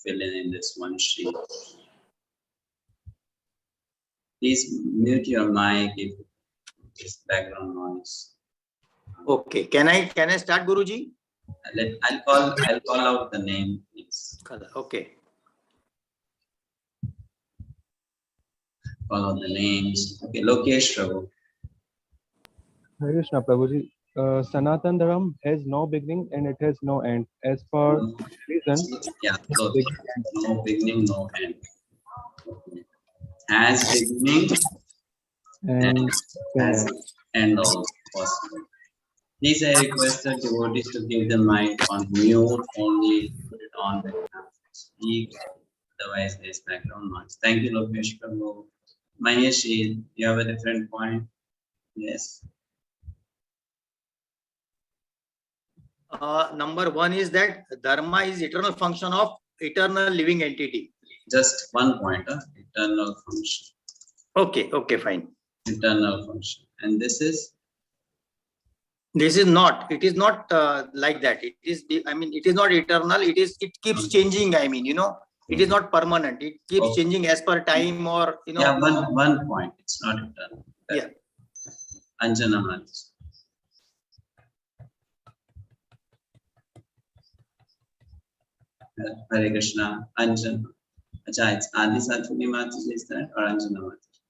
fill in this one sheet. Please mute your mic if it's background noise. Okay, can I start, Guruji? I'll call out the name, please. Okay. Call out the names. Okay, Lokesh Prabhu. Hare Krishna Prabhuji. Sanatana Dharma has no beginning and it has no end. As per reason, yeah, so no beginning, no end. Okay. Has beginning and has end also possible. Please, I request the devotees to give the mic on mute only, put it on when you have to speak. Otherwise, there's background noise. Thank you, Lokesh Prabhu. Maheshi, you have a different point? Yes. Number 1 is that Dharma is eternal function of eternal living entity. Just 1 point, eternal function. Okay, fine. Eternal function. And this is? This is not. It is not like that. It is. It is not eternal. It keeps changing. It is not permanent. It keeps changing as per time or Yeah, one point. It's not eternal. Yeah. Anjana Mataji. Hare Krishna. Anjana. Acha, it's Adi Satvini Mataji, is that, or Anjana Mataji?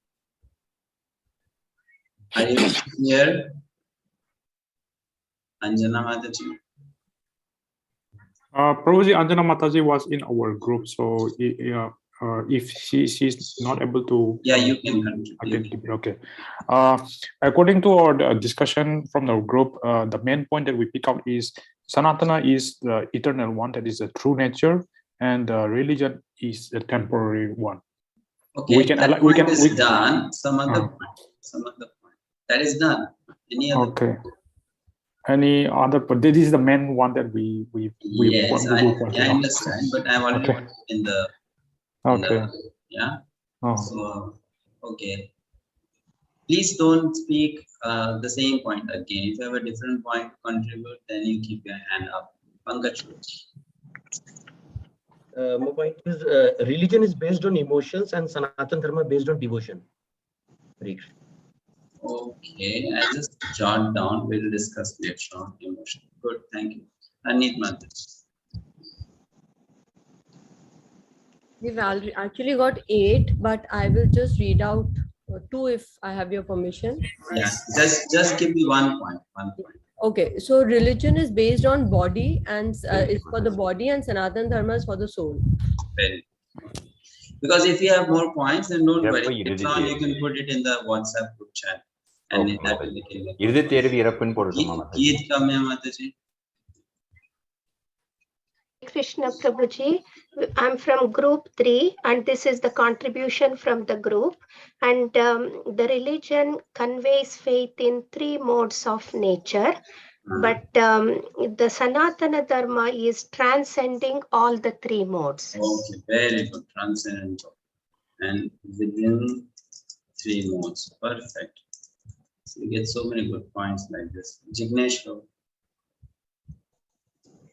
Are you here? Anjana Mataji. Prabhuji, Anjana Mataji was in our group, so if she's not able to, yeah, you can contribute. Okay. According to our discussion from the group, the main point that we pick out is Sanatana is the eternal one, that is the true nature, and religion is the temporary one. Okay, we can done. Some other point. That is done. Any other? Okay. Point? Any other? But this is the main one that we yes, I understand, but I'm already in the. Yeah. Oh. So okay. Please don't speak the same point again. If you have a different point to contribute, then you keep your hand up. Pankaj. My point is religion is based on emotions and Sanatana Dharma based on devotion. Okay, I just jot down. We'll discuss later on emotion. Good, thank you. Anit Mataji. We've actually got 8, but I will just read out 2 if I have your permission. Yeah, just give me 1 point. 1 point. Okay, so religion is based on body and is for the body, and Sanatana Dharma is for the soul. Very good. Because if you have more points, then don't worry. Later on, you can put it in the WhatsApp group chat. And that will be Mataji. Krishna Prabhuji, I'm from group 3 and this is the contribution from the group, and the religion conveys faith in 3 modes of nature, but the Sanatana Dharma is transcending all the 3 modes. Okay, very good, transcendental and within 3 modes, perfect. So you get so many good points like this. Jignesh.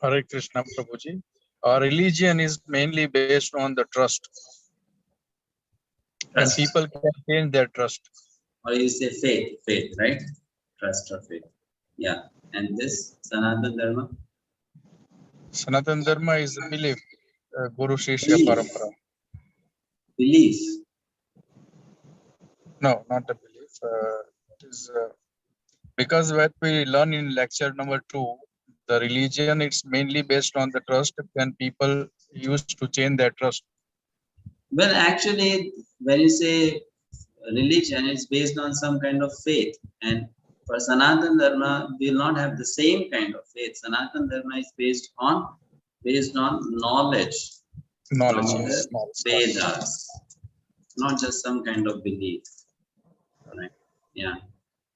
Hare Krishna Prabhuji. Our religion is mainly based on the trust. And people can change their trust. Or you say faith, right? Trust or faith. Yeah. And this Sanatana Dharma? Sanatana Dharma is the belief, Guru Shishya Parampara. Belief? No, not a belief. It is because what we learn in lecture number 2, the religion, it's mainly based on the trust, and people used to change their trust. Well, actually, when you say religion, it's based on some kind of faith. And for Sanatana Dharma, we will not have the same kind of faith. Sanatana Dharma is based on knowledge. Knowledge. Vedas. not just some kind of belief. Right? Yeah.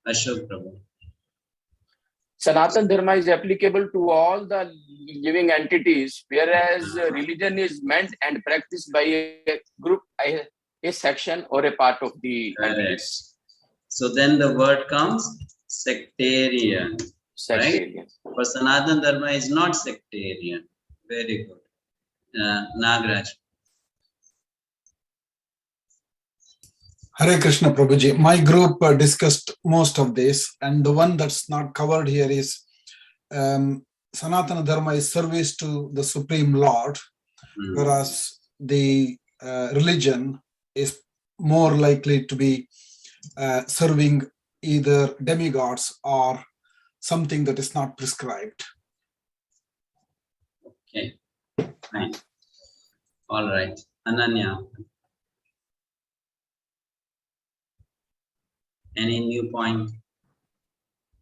Ashok Prabhu. Sanatana Dharma is applicable to all the living entities, whereas religion is meant and practiced by a group, a section or a part of the entities. So then the word comes sectarian. Sectarian. Right? For Sanatana Dharma is not sectarian. Very good. Nagraj. Hare Krishna Prabhuji. My group discussed most of this, and the one that's not covered here is Sanatana Dharma is service to the Supreme Lord, whereas the religion is more likely to be serving either demigods or something that is not prescribed. Okay, fine. All right. Ananya. Any new point?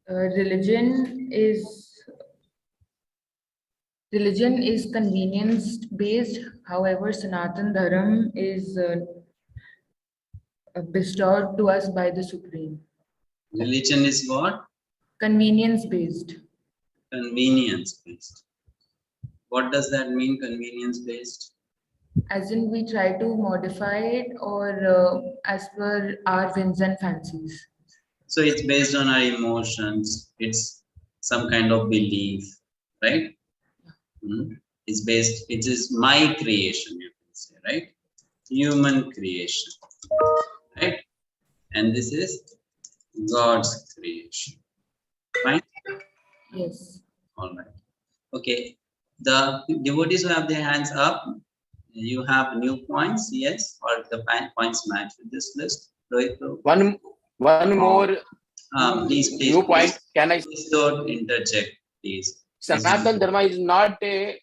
Religion is convenience based. However, Sanatana Dharma is bestowed to us by the Supreme. Religion is what? Convenience based. Convenience based. What does that mean, convenience based? As in, we try to modify it or as per our whims and fancies. So it's based on our emotions. It's some kind of belief, right? It's based, it is my creation, you can say, right? Human creation, right? And this is God's creation, right? Yes. All right. Okay. The devotees who have their hands up, you have new points, yes, or the points match with this list. One more please, new point. Can I? Please don't interject, please. Sanatana Dharma is not a.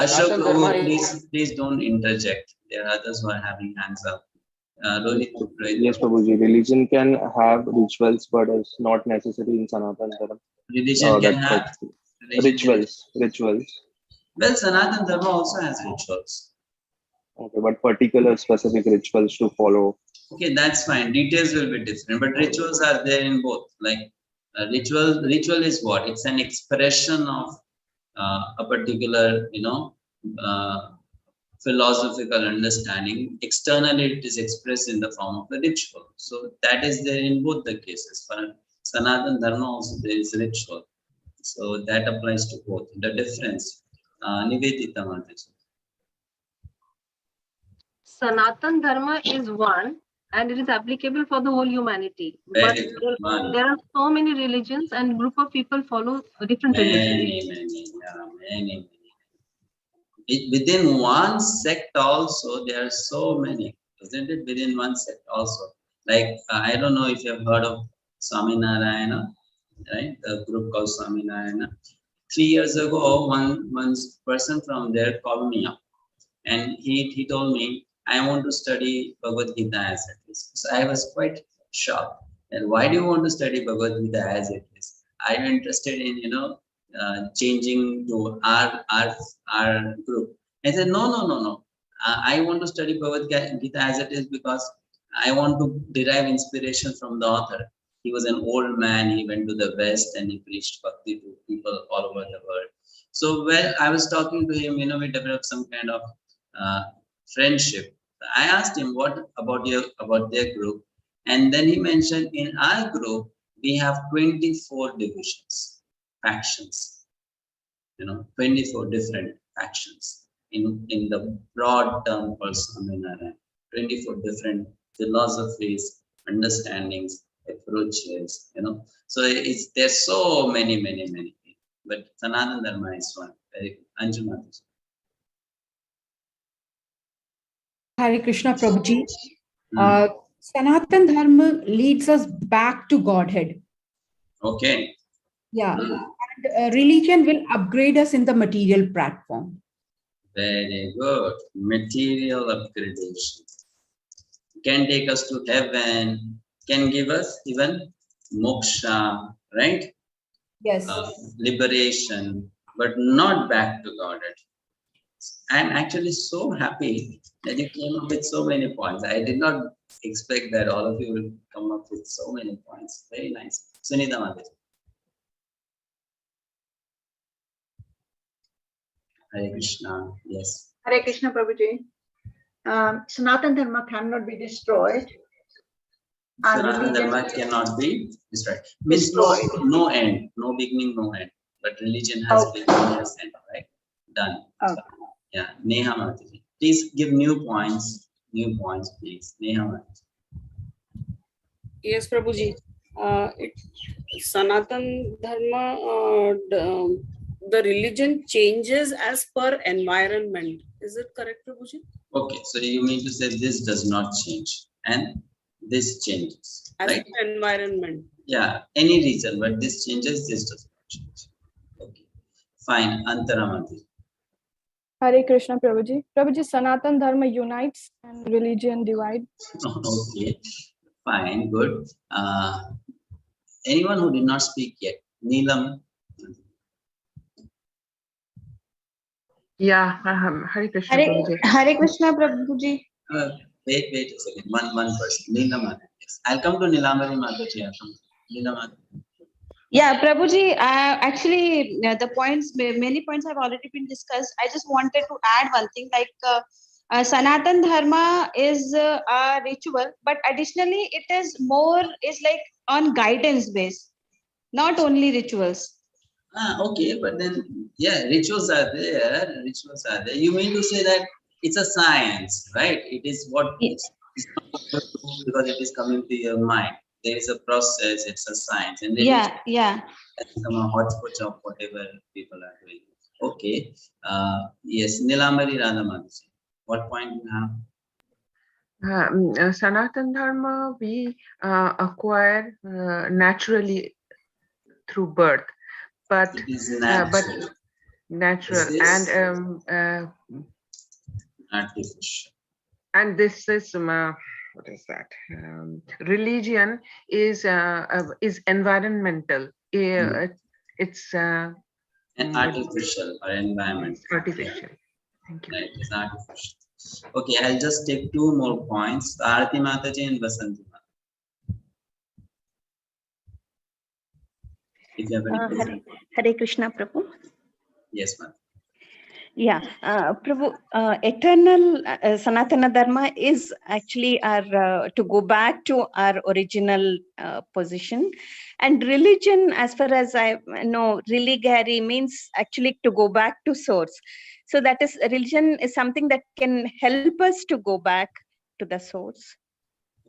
Ashok Prabhu, please don't interject. There are others who are having hands up. Yes, Prabhuji. Religion can have rituals, but it's not necessary in Sanatana Dharma. Religion can have rituals. Well, Sanatana Dharma also has rituals. Okay, but particular specific rituals to follow. Okay, that's fine. Details will be different, but rituals are there in both. Like ritual is what? It's an expression of a particular, philosophical understanding. Externally, it is expressed in the form of a ritual. So that is there in both the cases. For Sanatana Dharma also there is ritual. So that applies to both. The difference. Nivedita Mataji. Sanatana Dharma is one and it is applicable for the whole humanity. But there are so many religions and group of people follow different religions. Many. Within one sect also, there are so many, isn't it? Within one sect also. Like, I don't know if you have heard of Swaminarayana, right? The group called Swaminarayana. 3 years ago, one person from there called me up. And he told me, I want to study Bhagavad-gita as it is. So I was quite shocked. And why do you want to study Bhagavad-gita as it is? Are you interested in, changing to our group? I said, no. I want to study Bhagavad-gita as it is because I want to derive inspiration from the author. He was an old man. He went to the West and he preached bhakti to people all over the world. So I was talking to him, we developed some kind of friendship. I asked him what about their group, and then he mentioned in our group we have 24 divisions, factions. 24 different factions in the broad term called Swaminarayan. 24 different philosophies, understandings, approaches. So there's so many people. But Sanatana Dharma is one. Very good. Anjuma. Hare Krishna Prabhuji. Sanatana Dharma leads us back to Godhead. Okay. Yeah. And religion will upgrade us in the material platform. Very good. Material upgradation. Can take us to heaven, can give us even moksha, right? Yes. Liberation, but not back to Godhead. I'm actually so happy that you came up with so many points. I did not expect that all of you will come up with so many points. Very nice. Sunita Mataji. Hare Krishna. Yes. Hare Krishna, Prabhuji. Sanatana Dharma cannot be destroyed. Sanatana Dharma cannot be destroyed. Means no end, no beginning, no end. But religion has beginning, has end, right? Done. Okay. Yeah. Neha Mataji. Please give new points. New points, please. Neha Mataji. Yes, Prabhuji. Sanatan Dharma, the religion changes as per environment. Is it correct, Prabhuji? Okay, so you mean to say this does not change and this changes, As right? per environment. Yeah, any reason, but this changes, this does not change. Okay, fine. Antaramati. Hare Krishna, Prabhuji. Prabhuji, Sanatan Dharma unites and religion divides. Okay, fine, good. Anyone who did not speak yet? Neelam. Yeah, Hare Krishna, Prabhuji. Hare Krishna, Prabhuji. Wait a second. One person. Neelam. Yes. I'll come to Nilamari Mataji. Neelam. Yeah, Prabhuji, actually, the points, many points have already been discussed. I just wanted to add one thing, like Sanatan Dharma is a ritual, but additionally, it is like on guidance base, not only rituals. Okay, but then, yeah, rituals are there. You mean to say that it's a science, right? It is what it's not because it is coming to your mind. There is a process, it's a science. And yeah. It's become a hotspot of whatever people are doing. Okay. Yes, Nilamari Radhamati. What point do you have? Sanatan Dharma we acquire naturally through birth, but it is natural, and artificial. And this is what is that? Religion is environmental. It's an artificial or environment. Artificial. Thank you. Right, it's artificial. Okay, I'll just take two more points. Arati Mataji and Vasanti Mataji. If you have any questions. Hare Krishna, Prabhu. Yes, ma'am. Yeah, Prabhu, eternal Sanatana Dharma is actually our to go back to our original position, and religion, as far as I know, religare means actually to go back to source. So that is, religion is something that can help us to go back to the source.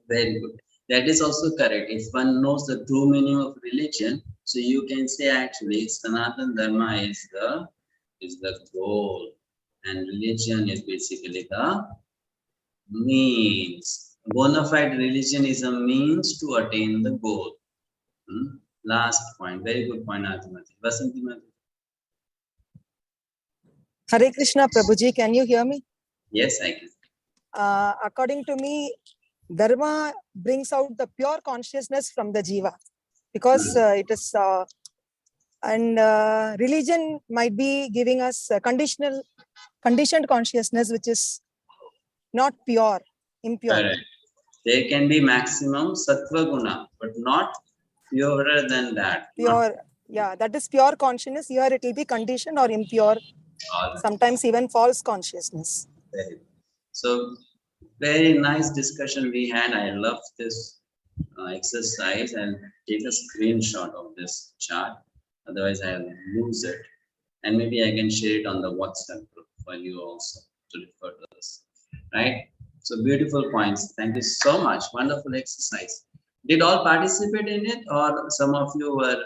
Very good. That is also correct. If one knows the true meaning of religion, so you can say actually Sanatana Dharma is the goal, and religion is basically the means. Bona fide religion is a means to attain the goal. Last point, very good point, Adhimati. Vasanti Mataji. Hare Krishna, Prabhuji, can you hear me? Yes, I can. According to me, Dharma brings out the pure consciousness from the Jiva, because it is and religion might be giving us conditioned consciousness, which is not pure, impure. Correct. There can be maximum sattva guna, but not purer than that. Pure, yeah, that is pure consciousness. Here it will be conditioned or impure, sometimes even false consciousness. Very good. So, very nice discussion we had. I love this exercise. I'll take a screenshot of this chart. Otherwise, I'll lose it. And maybe I can share it on the WhatsApp group for you also to refer to this. Right? So, beautiful points. Thank you so much. Wonderful exercise. Did all participate in it, or some of you were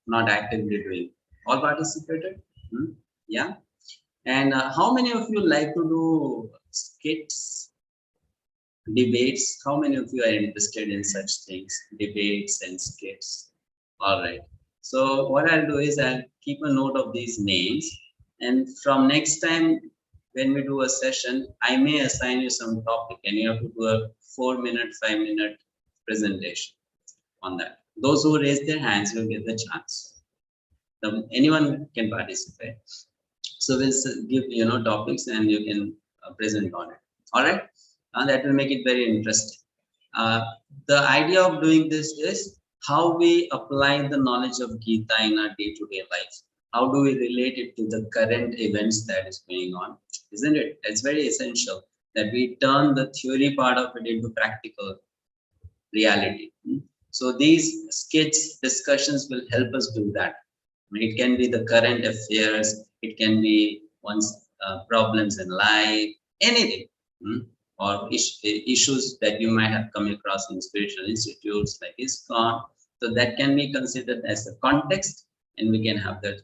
not actively doing? All participated? Yeah. And how many of you like to do skits, debates? How many of you are interested in such things, debates and skits? All right. So what I'll do is I'll keep a note of these names, and from next time when we do a session, I may assign you some topic, and you have to do a 4-minute, 5-minute presentation on that. Those who raise their hands will get the chance. Anyone can participate. So we'll give topics, and you can present on it. All right. That will make it very interesting. The idea of doing this is how we apply the knowledge of Gita in our day-to-day life. How do we relate it to the current events that is going on? Isn't it? It's very essential that we turn the theory part of it into practical reality. So these skits, discussions will help us do that. It can be the current affairs, it can be one's problems in life, anything, or issues that you might have come across in spiritual institutes like ISKCON. So that can be considered as a context, and we can have that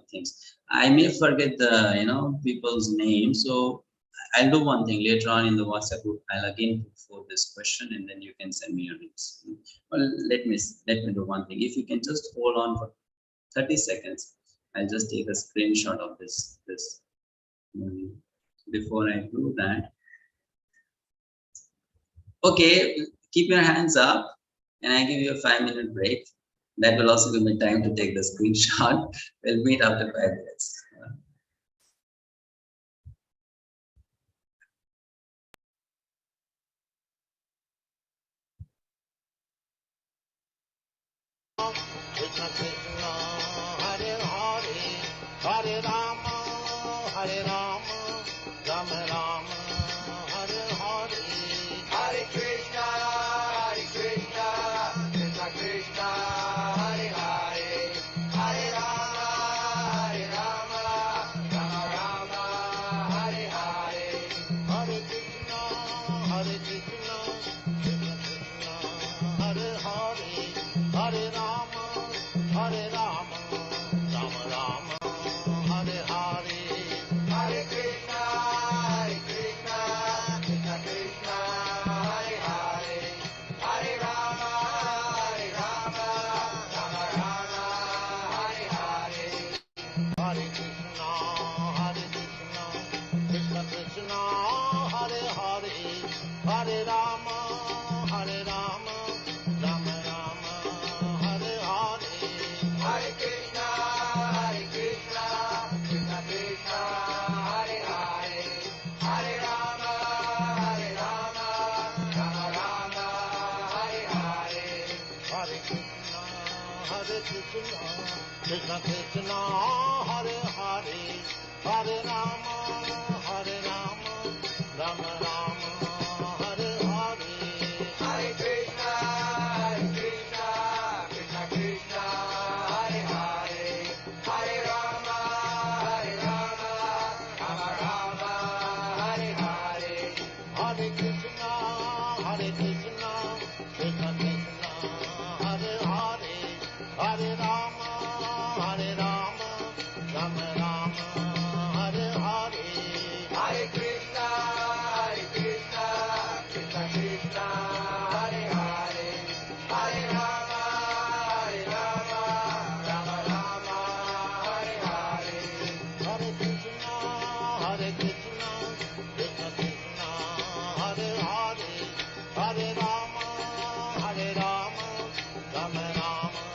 things. I may forget the people's names, so I'll do one thing later on in the WhatsApp group. I'll again put forth this question, and then you can send me your names. Well, let me do one thing. If you can just hold on for 30 seconds, I'll just take a screenshot of this before I do that. Okay, keep your hands up, and I give you a 5-minute break. That will also give me time to take the screenshot. We'll meet after 5 minutes. Krishna Krishna, Hare Hare, Hare Rama, Hare Rama, Rama Rama, Hare Hare, Hare Krishna, Krishna Krishna, Hare Hare, Hare Rama, Rama Rama, Hare Hare, Hare Krishna, Krishna Krishna, Hare Hare, Hare Rama, Hare Rama, Rama Rama, Hare Hare, Hare Krishna, Krishna Krishna, Hare Hare, Hare Rama, Rama Rama, Hare Hare, Hare Krishna, Krishna Krishna, Hare Hare, Hare Rama, Rama Rama, Hare Hare, Hare Krishna, Krishna Krishna, Hare Hare, Hare Rama, Rama Rama, Hare Hare, Hare Krishna, Krishna Krishna, Hare Hare, Hare Rama, Rama Rama, Hare Hare, Hare Krishna, Krishna Krishna, Hare Hare, Hare Rama, Rama Rama, Hare Hare, Hare Krishna, Krishna Krishna, Hare Hare, Hare Rama, Rama Rama, Hare Hare, Hare Krishna, Krishna Krishna, Hare Hare, Hare Rama, Rama Rama, Hare Hare, Hare Krishna, Krishna Krishna, Hare Hare, Hare Rama, Rama Rama, Hare Hare, Hare Krishna, Krishna Krishna, Hare Hare, Hare Rama, Rama Rama, Hare Hare, Hare Krishna, Krishna Krishna, Hare Hare, Hare Rama, Rama Rama,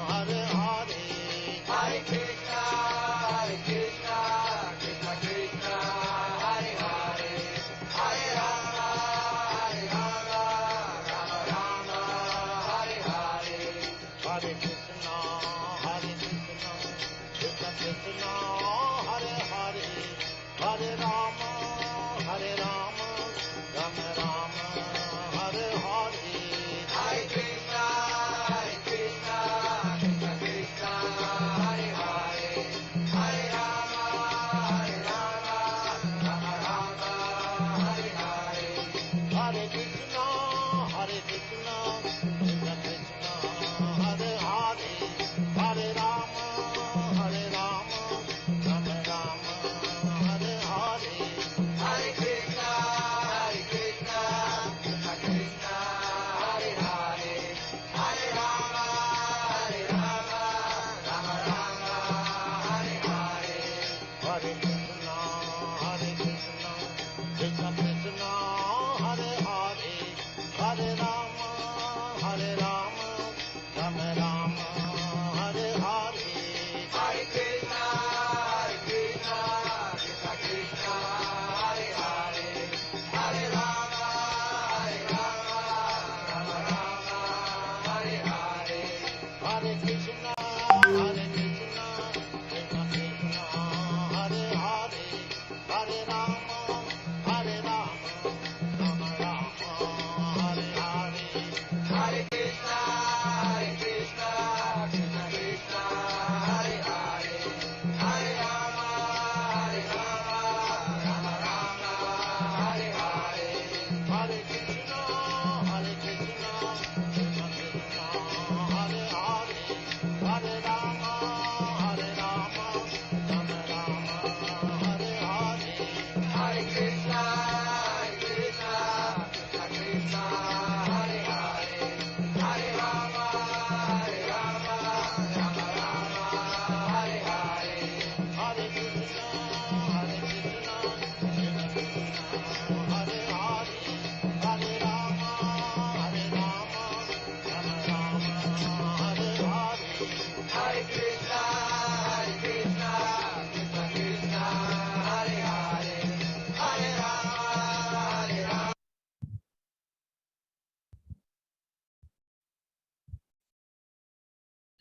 Hare Hare, Hare Krishna, Krishna Krishna, Hare Hare, Hare Rama, Rama Rama, Hare Hare, Hare Krishna, Krishna Krishna, Hare Hare, Hare Rama, Rama Rama, Hare Hare, Hare Krishna, Krishna Krishna, Hare Hare, Hare Rama, Rama Rama, Hare Hare, Hare Krishna, Krishna Krishna, Hare Hare, Hare Rama, Rama Rama, Hare Hare, Hare Krishna, Krishna Krishna, Hare Hare, Hare Rama,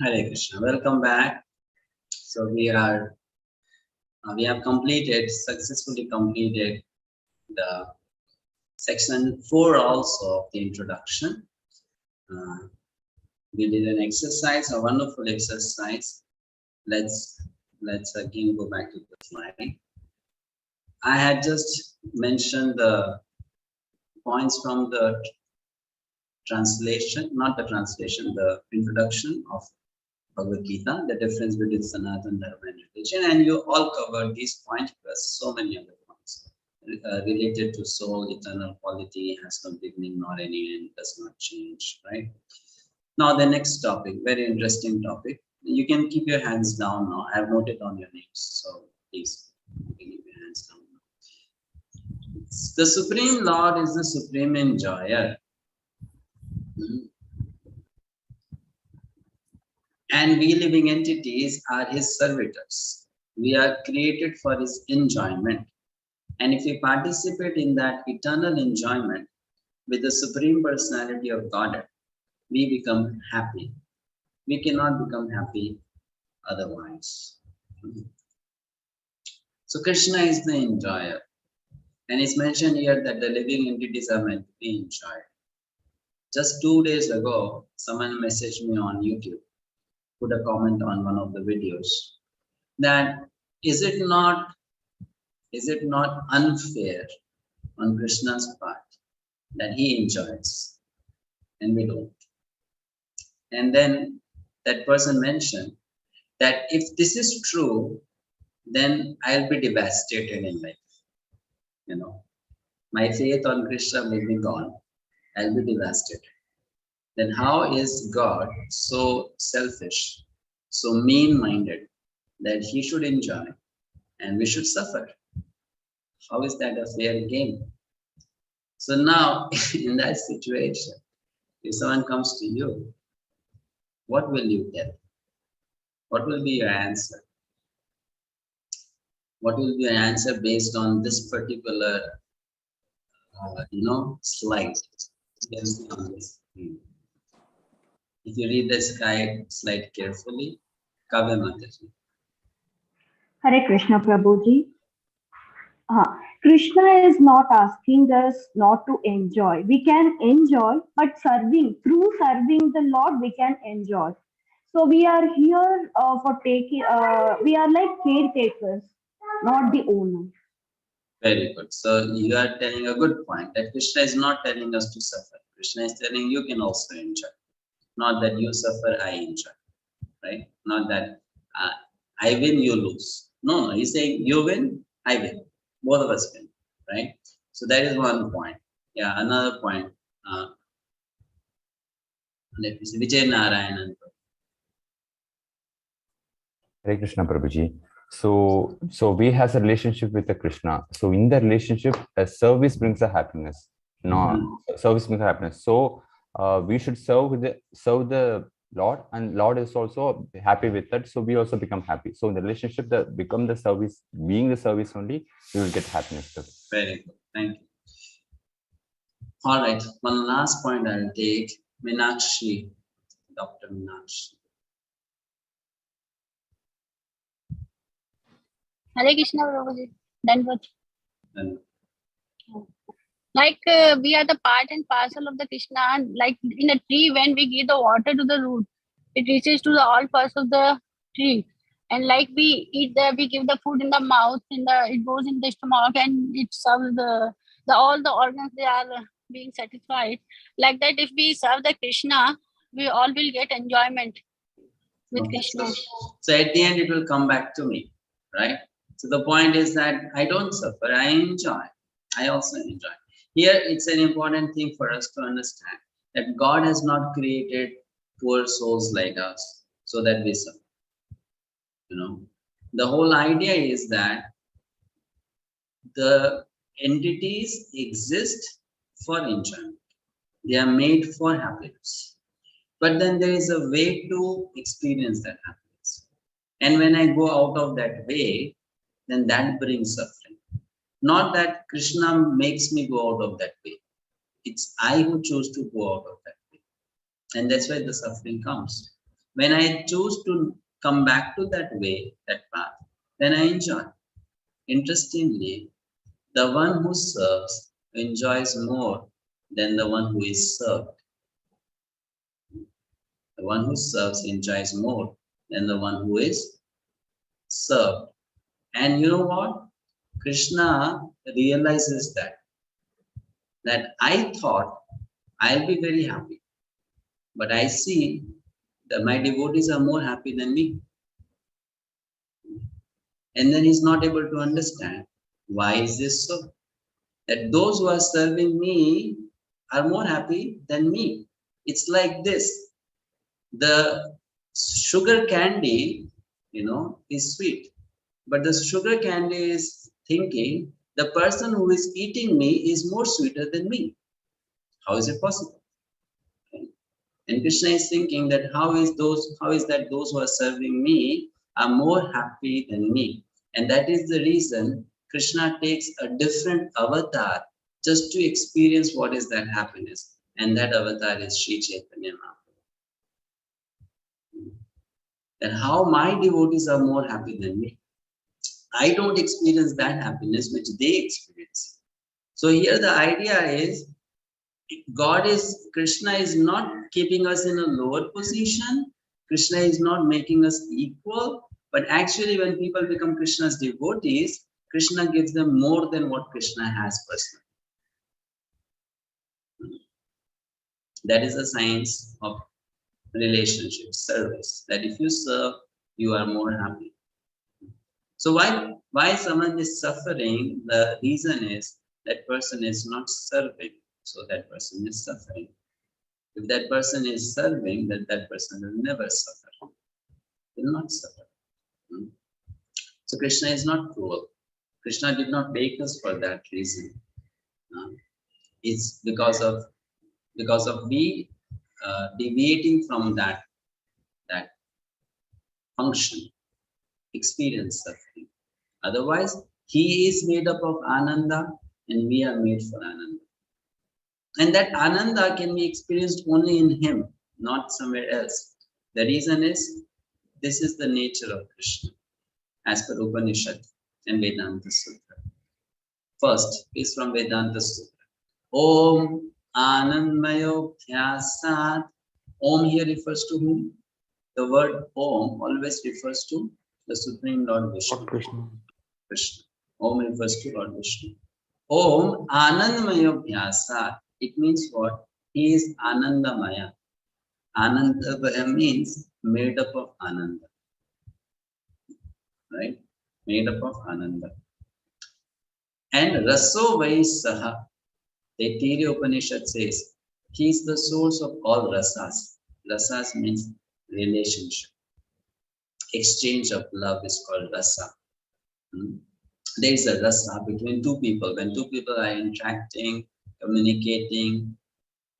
Hare Krishna. Welcome back. So we have successfully completed the section 4 also of the introduction. We did an exercise, a wonderful exercise. Let's again go back to the slide. I had just mentioned the points from the translation, not the translation, the introduction of Bhagavad-gita, the difference between Sanatana Dharma and religion, and you all covered these points plus so many other points related to soul, eternal quality, has no beginning nor any end, does not change, right? Now the next topic, very interesting topic. You can keep your hands down now. I have noted on your names, so please keep your hands down. The Supreme Lord is the Supreme Enjoyer. And we living entities are His servitors. We are created for His enjoyment. And if we participate in that eternal enjoyment with the Supreme Personality of Godhead, we become happy. We cannot become happy otherwise. So Krishna is the enjoyer. And it's mentioned here that the living entities are meant to be enjoyed. Just 2 days ago, someone messaged me on YouTube, put a comment on one of the videos, that is it not unfair on Krishna's part that He enjoys and we don't? And then that person mentioned that if this is true, then I'll be devastated in life. You know, my faith on Krishna will be gone. I'll be devastated. Then how is God so selfish, so mean-minded that He should enjoy and we should suffer? How is that a fair game? So now, in that situation, if someone comes to you, what will you tell? What will be your answer? What will be your answer based on this particular, slide? On this screen. If you read the slide carefully, 𝗪𝗵𝗿. Hare Krishna Prabhuji. Krishna is not asking us not to enjoy. We can enjoy, but through serving the Lord, we can enjoy. So we are here for taking, we are like caretakers, not the owner. Very good. So you are telling a good point that Krishna is not telling us to suffer. Krishna is telling you can also enjoy. Not that you suffer, I enjoy. Right? Not that I win, you lose. No, he's saying you win, I win. Both of us win. Right? So that is one point. Yeah, another point. Let me see. Vijay Narayanan. Hare Krishna Prabhuji. So we has a relationship with the Krishna. So in the relationship, a service brings a happiness. No, service brings a happiness. So we should serve the Lord, and Lord is also happy with that. So we also become happy. So in the relationship that become the service, being the service only, we will get happiness too. Very good. Thank you. All right. One last point I'll take. Meenakshi, Dr. Meenakshi. Hare Krishna Prabhuji. Dandavat. Like we are the part and parcel of the Krishna. Like in a tree, when we give the water to the root, it reaches to the all parts of the tree. And like we eat we give the food in the mouth, it goes in the stomach, and it serves all the organs, they are being satisfied. Like that, if we serve the Krishna, we all will get enjoyment with Krishna. So at the end, it will come back to me, right? So the point is that I don't suffer, I enjoy. I also enjoy. Here, it's an important thing for us to understand that God has not created poor souls like us so that we suffer. The whole idea is that the entities exist for enjoyment. They are made for happiness. But then there is a way to experience that happiness. And when I go out of that way, then that brings suffering. Not that Krishna makes me go out of that way. It's I who choose to go out of that way. And that's why the suffering comes. When I choose to come back to that way, that path, then I enjoy. Interestingly, the one who serves enjoys more than the one who is served. The one who serves enjoys more than the one who is served. And you know what? Krishna realizes that I thought I'll be very happy, but I see that my devotees are more happy than me. And then he's not able to understand why is this so? That those who are serving me are more happy than me. It's like this. The sugar candy, is sweet. But the sugar candy is thinking the person who is eating me is more sweeter than me. How is it possible? And Krishna is thinking that how is that those who are serving me are more happy than me? And that is the reason Krishna takes a different avatar just to experience what is that happiness. And that avatar is Sri Chaitanya Mahaprabhu. And how my devotees are more happy than me. I don't experience that happiness which they experience. So here the idea is, Krishna is not keeping us in a lower position. Krishna is not making us equal. But actually when people become Krishna's devotees, Krishna gives them more than what Krishna has personally. That is the science of relationship, service. That if you serve, you are more happy. So why someone is suffering? The reason is that person is not serving, so that person is suffering. If that person is serving, then that person will never suffer, will not suffer. So Krishna is not cruel. Krishna did not make us for that reason. It's because of we deviating from that function, experience suffering. Otherwise, he is made up of Ananda and we are made for Ananda. And that Ananda can be experienced only in him, not somewhere else. The reason is, this is the nature of Krishna, as per Upanishad and Vedanta Sutra. First is from Vedanta Sutra. Om Anandmayobhyasat. Om here refers to whom? The word Om always refers to the Supreme Lord Vishnu. Krishna. Om refers to Lord Vishnu. Om Anandmayobhyasat. It means what? He is Anandamaya. Anandamaya means made up of Ananda. Right? Made up of Ananda. And Raso Vaisaha. The Taittiriya Upanishad says, he is the source of all rasas. Rasas means relationship. Exchange of love is called rasa. There is a rasa between two people. When two people are interacting, communicating,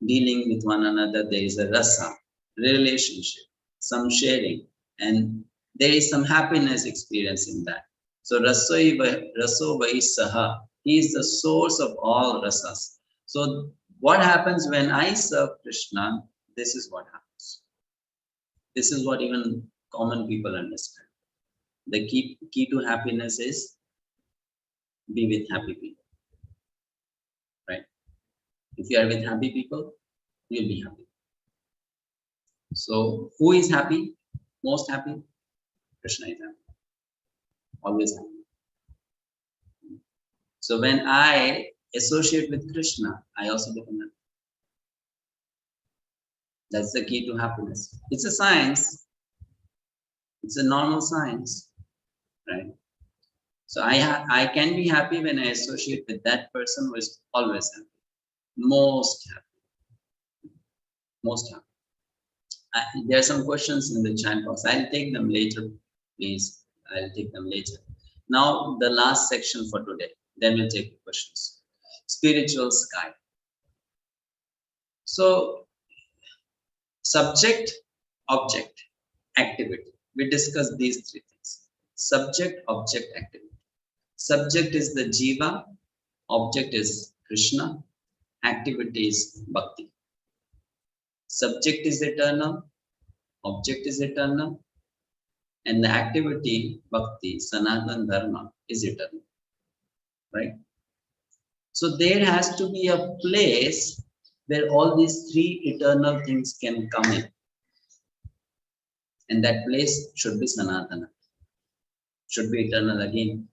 dealing with one another, there is a rasa, relationship, some sharing, and there is some happiness experience in that. So Raso Vaisaha, he is the source of all rasas. So what happens when I serve Krishna? This is what happens. This is what even common people understand. The key to happiness is be with happy people. Right? If you are with happy people, you'll be happy. So who is happy? Most happy? Krishna is happy. Always happy. So when I associate with Krishna, I also become happy. That's the key to happiness. It's a science. It's a normal science, right? So I can be happy when I associate with that person who is always happy, most happy, most happy. There are some questions in the chat box. I'll take them later, please. I'll take them later. Now the last section for today. Then we'll take the questions. Spiritual sky. So subject, object, activity. We discussed these three things. Subject, object, activity. Subject is the jiva, object is Krishna, activity is bhakti. Subject is eternal, object is eternal, and the activity, bhakti, Sanatana Dharma, is eternal. Right? So there has to be a place where all these three eternal things can come in. And that place should be Sanatana, should be eternal again.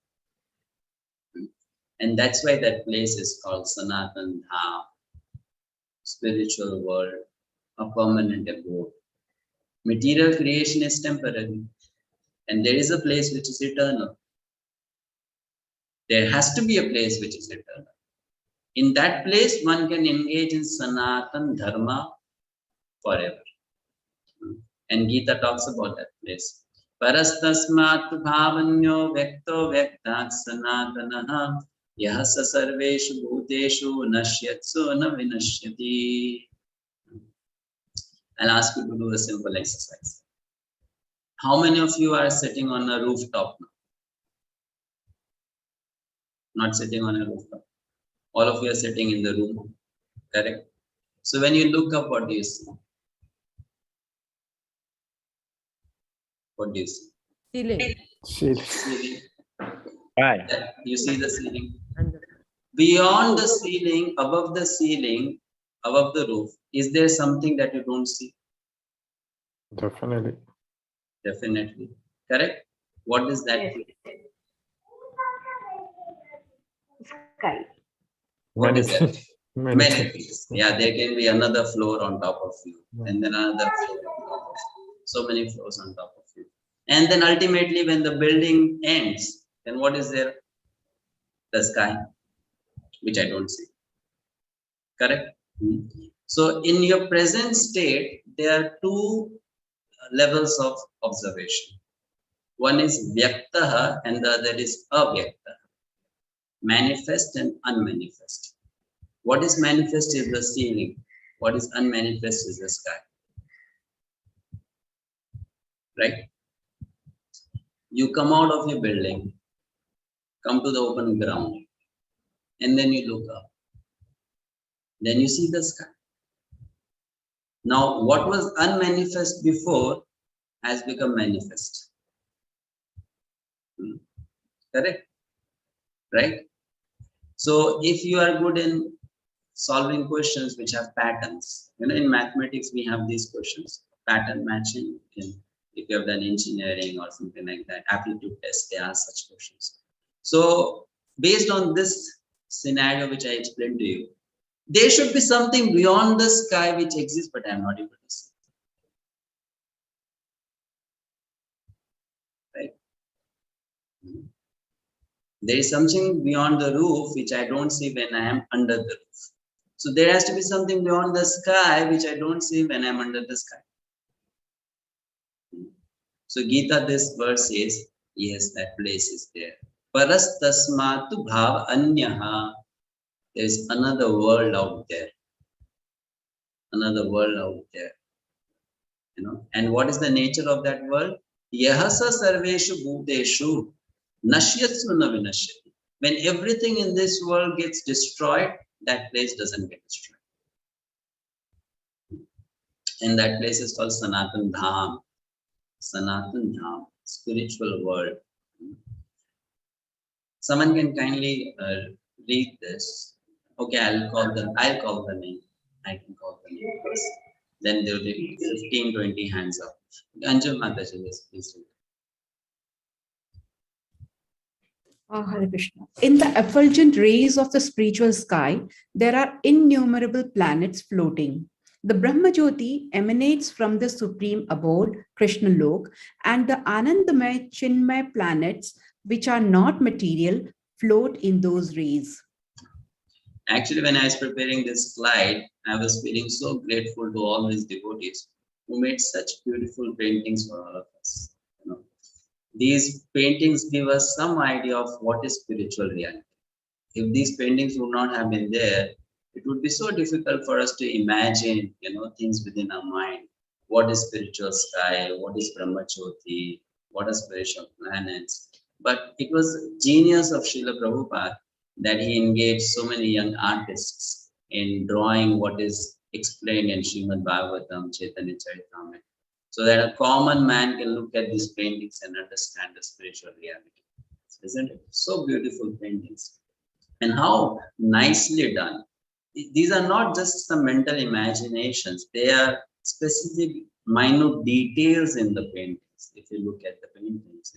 And that's why that place is called Sanatana Dham, spiritual world, a permanent abode. Material creation is temporary, and there is a place which is eternal. There has to be a place which is eternal. In that place, one can engage in Sanatana Dharma forever. And Gita talks about that place. Parastasmat bhavanyo vyakto vyaktat sanatanaha yahasa sarveshu bhuteshu nashyatsu na vinashyati. I'll ask you to do a simple exercise. How many of you are sitting on a rooftop now? Not sitting on a rooftop. All of you are sitting in the room, correct? So when you look up, what do you see? What do you see? Ceiling. Ceiling. Right. You see the ceiling. Beyond the ceiling, above the roof, is there something that you don't see? Definitely. Definitely. Correct? What is that? Sky. What is that? Many things. Yeah, there can be another floor on top of you, and then another floor on top of you. So many floors on top of you. And then ultimately, when the building ends, then what is there? The sky, which I don't see. Correct? So in your present state, there are two levels of observation. One is vyaktaha and the other is avyaktaha. Manifest and unmanifest. What is manifest is the ceiling. What is unmanifest is the sky. Right? You come out of your building, come to the open ground, and then you look up. Then you see the sky. Now, what was unmanifest before has become manifest. Correct? Right? So, if you are good in solving questions which have patterns, in mathematics we have these questions, pattern matching. If you have done engineering or something like that, aptitude test, they ask such questions. So, based on this scenario which I explained to you, there should be something beyond the sky which exists, but I am not able to see. Right? There is something beyond the roof which I don't see when I am under the roof. So there has to be something beyond the sky which I don't see when I am under the sky. So Gita, this verse says, yes, that place is there. Parastasmatu bhav anyaha. There is another world out there. Another world out there. And what is the nature of that world? Yahasa sarveshu bhuteshu nashyatsu na vinashyati. When everything in this world gets destroyed, that place doesn't get destroyed. And that place is called Sanatana Dham. Sanatana Dham, spiritual world. Someone can kindly read this. Okay, I'll call the name. I can call the name first. Then there will be 15, 20 hands up. Anju Mataji, please read. Hare Krishna. In the effulgent rays of the spiritual sky, there are innumerable planets floating. The Brahmajyoti emanates from the supreme abode, Krishna Lok, and the Anandamay, Chinmay planets, which are not material, float in those rays. Actually, when I was preparing this slide, I was feeling so grateful to all these devotees who made such beautiful paintings for all of us. These paintings give us some idea of what is spiritual reality. If these paintings would not have been there, it would be so difficult for us to imagine, things within our mind. What is spiritual sky? What is Brahmajyoti? What are spiritual planets? But it was genius of Srila Prabhupada that he engaged so many young artists in drawing what is explained in Srimad Bhagavatam, Chaitanya Charitamrita. so that a common man can look at these paintings and understand the spiritual reality. Isn't it? So beautiful paintings. And how nicely done. These are not just some mental imaginations. They are specific, minute details in the paintings. If you look at the paintings,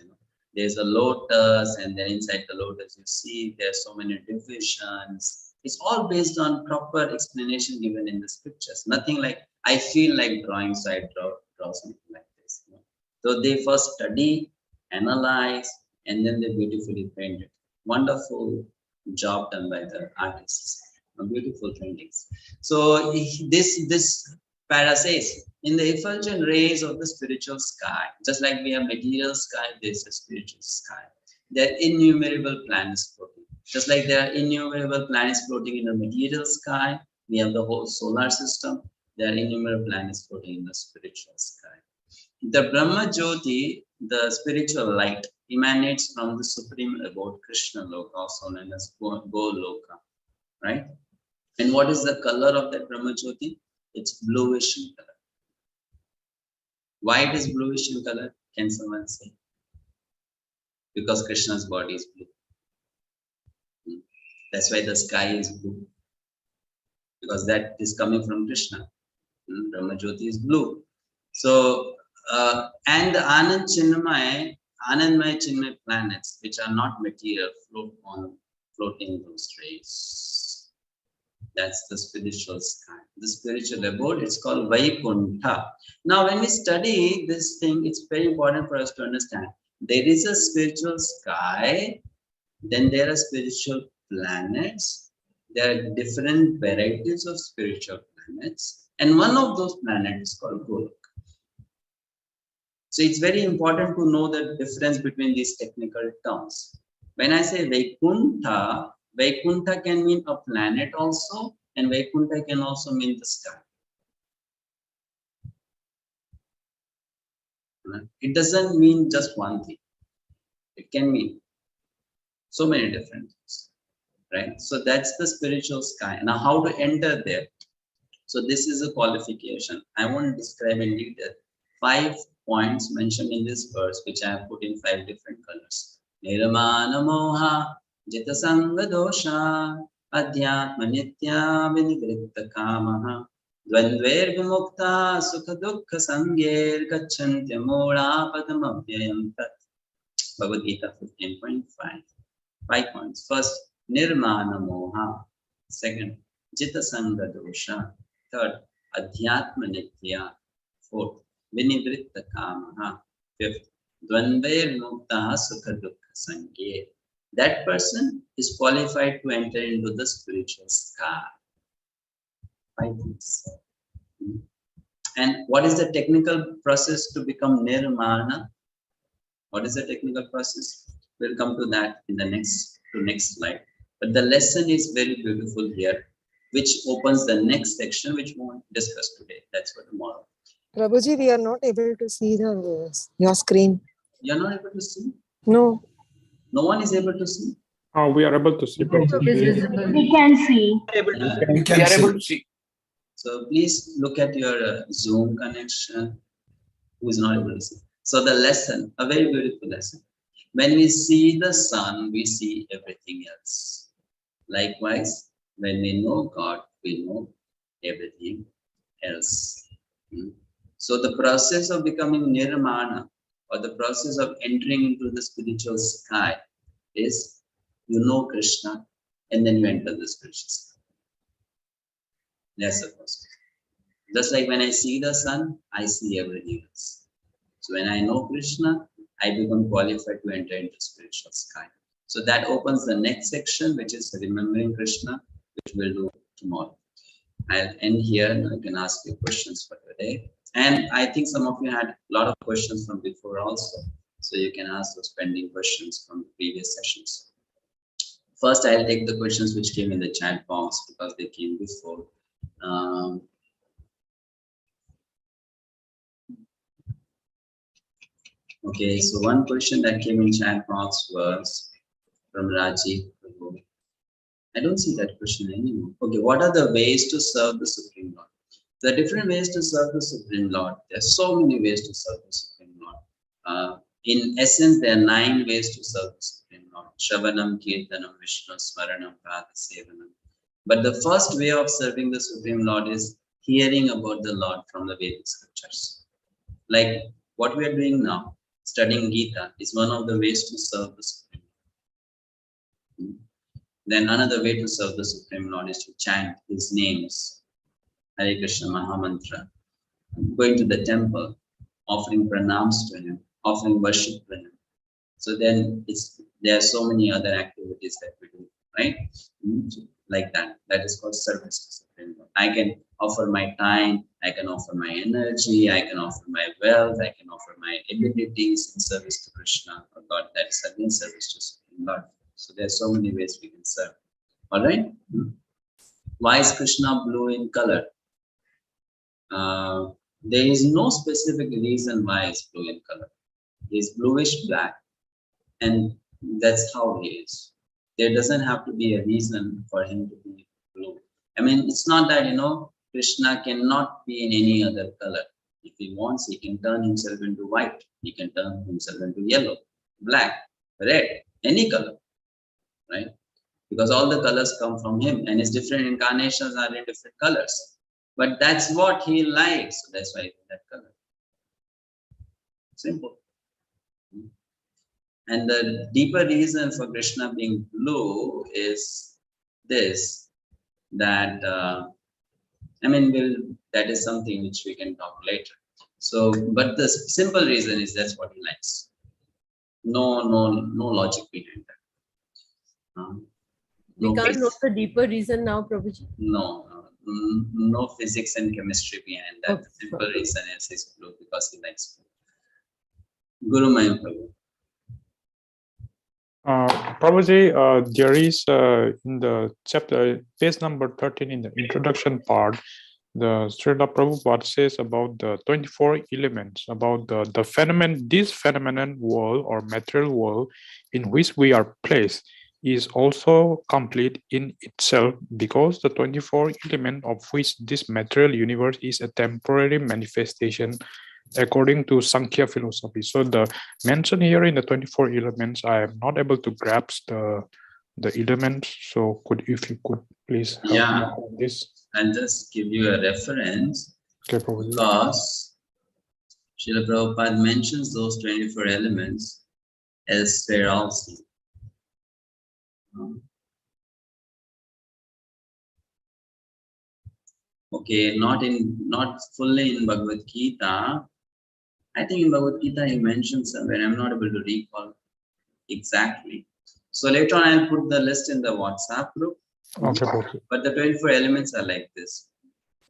there's a lotus, and then inside the lotus you see there's so many divisions. It's all based on proper explanation given in the scriptures. Nothing like, I feel like drawing, so I draw something like this. So they first study, analyze, and then they beautifully paint it. Wonderful job done by the artists. Beautiful paintings. So this para says, in the effulgent rays of the spiritual sky, just like we have material sky, there's a spiritual sky. There are innumerable planets floating. Just like there are innumerable planets floating in the material sky, we have the whole solar system. There are innumerable planets floating in the spiritual sky. The Brahma Jyoti, the spiritual light, emanates from the supreme abode, Krishna Loka, also known as Goloka, right? And what is the color of that Brahma Jyoti? It's bluish in color. Why it is bluish in color? Can someone say? Because Krishna's body is blue. That's why the sky is blue. Because that is coming from Krishna. Brahma Jyoti is blue. So, and the Anandmaya Chinmaya planets, which are not material, floating those rays. That's the spiritual sky. The spiritual abode, it's called Vaikuntha. Now, when we study this thing, it's very important for us to understand. There is a spiritual sky, then there are spiritual planets. There are different varieties of spiritual planets. And one of those planets is called Goloka. So it's very important to know the difference between these technical terms. When I say Vaikuntha, Vaikuntha can mean a planet also, and Vaikuntha can also mean the sky. It doesn't mean just one thing. It can mean so many different things, right? So that's the spiritual sky. Now, how to enter there? So this is a qualification. I won't describe in detail. 5 points mentioned in this verse, which I have put in 5 different colors. Nirmana moha, jita sanga dosha, adhyatma nitya vinigritta kamaha, dvandver vimukta sukha dukkha sangyer gacchantya mola padamabhyayam tat. Bhagavad-gita 15.5. 5 points. First, nirmana moha. Second, jita sanga dosha. Third, adhyatma nitya. Fourth, vinivritta kamaha. Fifth, dvandver vimukta sukha dukkha sangyer. That person is qualified to enter into the spiritual sky. 5 things. And what is the technical process to become nirmana? What is the technical process? We'll come to that in the next slide. But the lesson is very beautiful here, which opens the next section, which we won't discuss today. That's for tomorrow. Prabhuji, we are not able to see your screen. You're not able to see? No. No one is able to see? Oh, we are able to see. We can see. We are able to see. So please look at your Zoom connection. Who is not able to see? So the lesson, a very beautiful lesson. When we see the sun, we see everything else. Likewise, when we know God, we know everything else. So the process of becoming nirmana, or the process of entering into the spiritual sky, is you know Krishna and then you enter the spiritual sky. That's the process. Just like when I see the sun, I see everything else. So when I know Krishna, I become qualified to enter into spiritual sky. So that opens the next section, which is remembering Krishna, which we'll do tomorrow. I'll end here. Now you can ask your questions for today. And I think some of you had a lot of questions from before also. So you can ask those pending questions from previous sessions. First, I'll take the questions which came in the chat box because they came before. Okay, so one question that came in chat box was from Rajiv. I don't see that question anymore. Okay, what are the ways to serve the Supreme Lord? There are different ways to serve the Supreme Lord. There are so many ways to serve the Supreme Lord. In essence, there are 9 ways to serve the Supreme Lord. Shravanam, Kirtanam, Vishnu, Smaranam, Padasevanam. But the first way of serving the Supreme Lord is hearing about the Lord from the Vedic scriptures. Like what we are doing now, studying Gita, is one of the ways to serve the Supreme Lord. Then another way to serve the Supreme Lord is to chant his names, Hare Krishna Mahamantra, going to the temple, offering pranams to him, offering worship to him. So then there are so many other activities that we do, right? Like that. That is called service to Supreme Lord. I can offer my time, I can offer my energy, I can offer my wealth, I can offer my abilities in service to Krishna or God. That is again service to Supreme Lord. So there are so many ways we can serve. All right. Why is Krishna blue in color? There is no specific reason why it's blue in color. He's bluish black, and that's how he is. There doesn't have to be a reason for him to be blue. I mean, it's not that, Krishna cannot be in any other color. If he wants, he can turn himself into white. He can turn himself into yellow, black, red, any color, right? Because all the colors come from him, and his different incarnations are in different colors. But that's what he likes, so that's why he's that color. Simple. And the deeper reason for Krishna being blue is this, that, that is something which we can talk later. So, but the simple reason is that's what he likes. No logic behind that. We can't know the deeper reason now, Prabhuji. No physics and chemistry behind that. The simple reason is he's blue because he likes blue. Guru Mayam Prabhu. Prabhuji, there is in the chapter, page number 13 in the introduction part, the Srila Prabhupada says about the 24 elements, about the phenomenon, this phenomenon world or material world in which we are placed is also complete in itself, because the 24 element of which this material universe is a temporary manifestation according to Sankhya philosophy. So the mention here in the 24 elements, I am not able to grasp the elements. So if you could please help me on this. I'll just give you a reference, because Srila Prabhupada mentions those 24 elements elsewhere also. Okay, not fully in Bhagavad-gita. I think in Bhagavad-gita he mentions somewhere, I'm not able to recall exactly. So later on I'll put the list in the WhatsApp group. Okay. But the 24 elements are like this.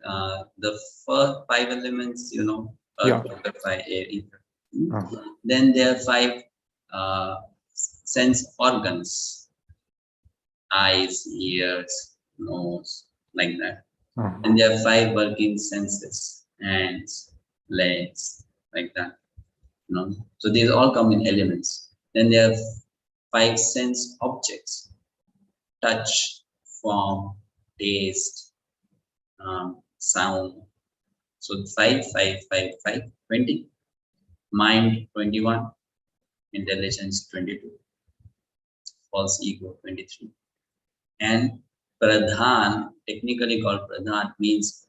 The first 5 elements, earth, water, fire, air, ether. Then there are 5 sense organs: eyes, ears, nose, like that. And there are 5 working senses: hands, legs, like that. So these all come in elements. Then there are 5 sense objects: touch, form, taste, sound. So 5, 20. Mind, 21. Intelligence, 22. False ego, 23. And Pradhan, technically called Pradhan, means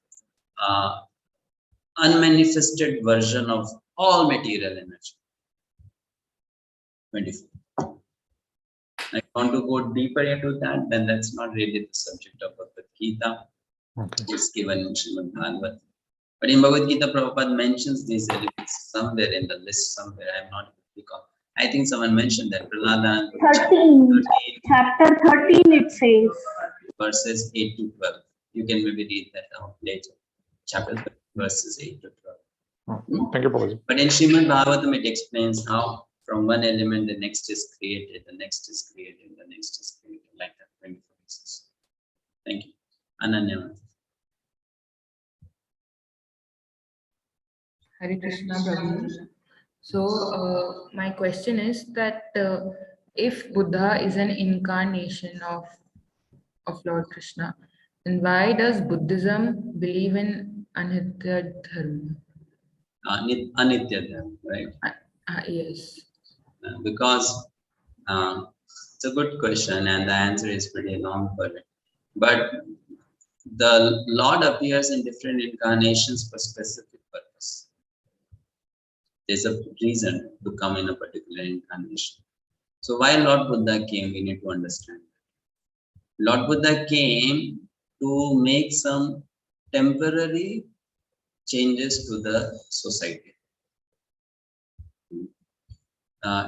unmanifested version of all material energy, 24. I want to go deeper into that, then that's not really the subject of Bhagavad-gita. It's given in Srimad Bhagavatam. But in Bhagavad-gita, Prabhupada mentions these elements somewhere in the list, somewhere. I'm not able to recall. I think someone mentioned that. 13. Chapter 13 it says. Verses 8 to 12. You can maybe read that out later. Chapter 13, verses 8 to 12. Thank you, Prabhuji. But in Srimad Bhagavatam, it explains how from one element the next is created, the next is created, the next is created, like that, 24 pieces. Thank you. Ananya. Hare Krishna, Prabhu. So my question is that if Buddha is an incarnation of Lord Krishna, then why does Buddhism believe in Anitya dharma. Anitya dharma, right? Yes. Because it's a good question and the answer is pretty long for it. But the Lord appears in different incarnations for specific purpose. There's a reason to come in a particular incarnation. So why Lord Buddha came, we need to understand. Lord Buddha came to make some temporary changes to the society.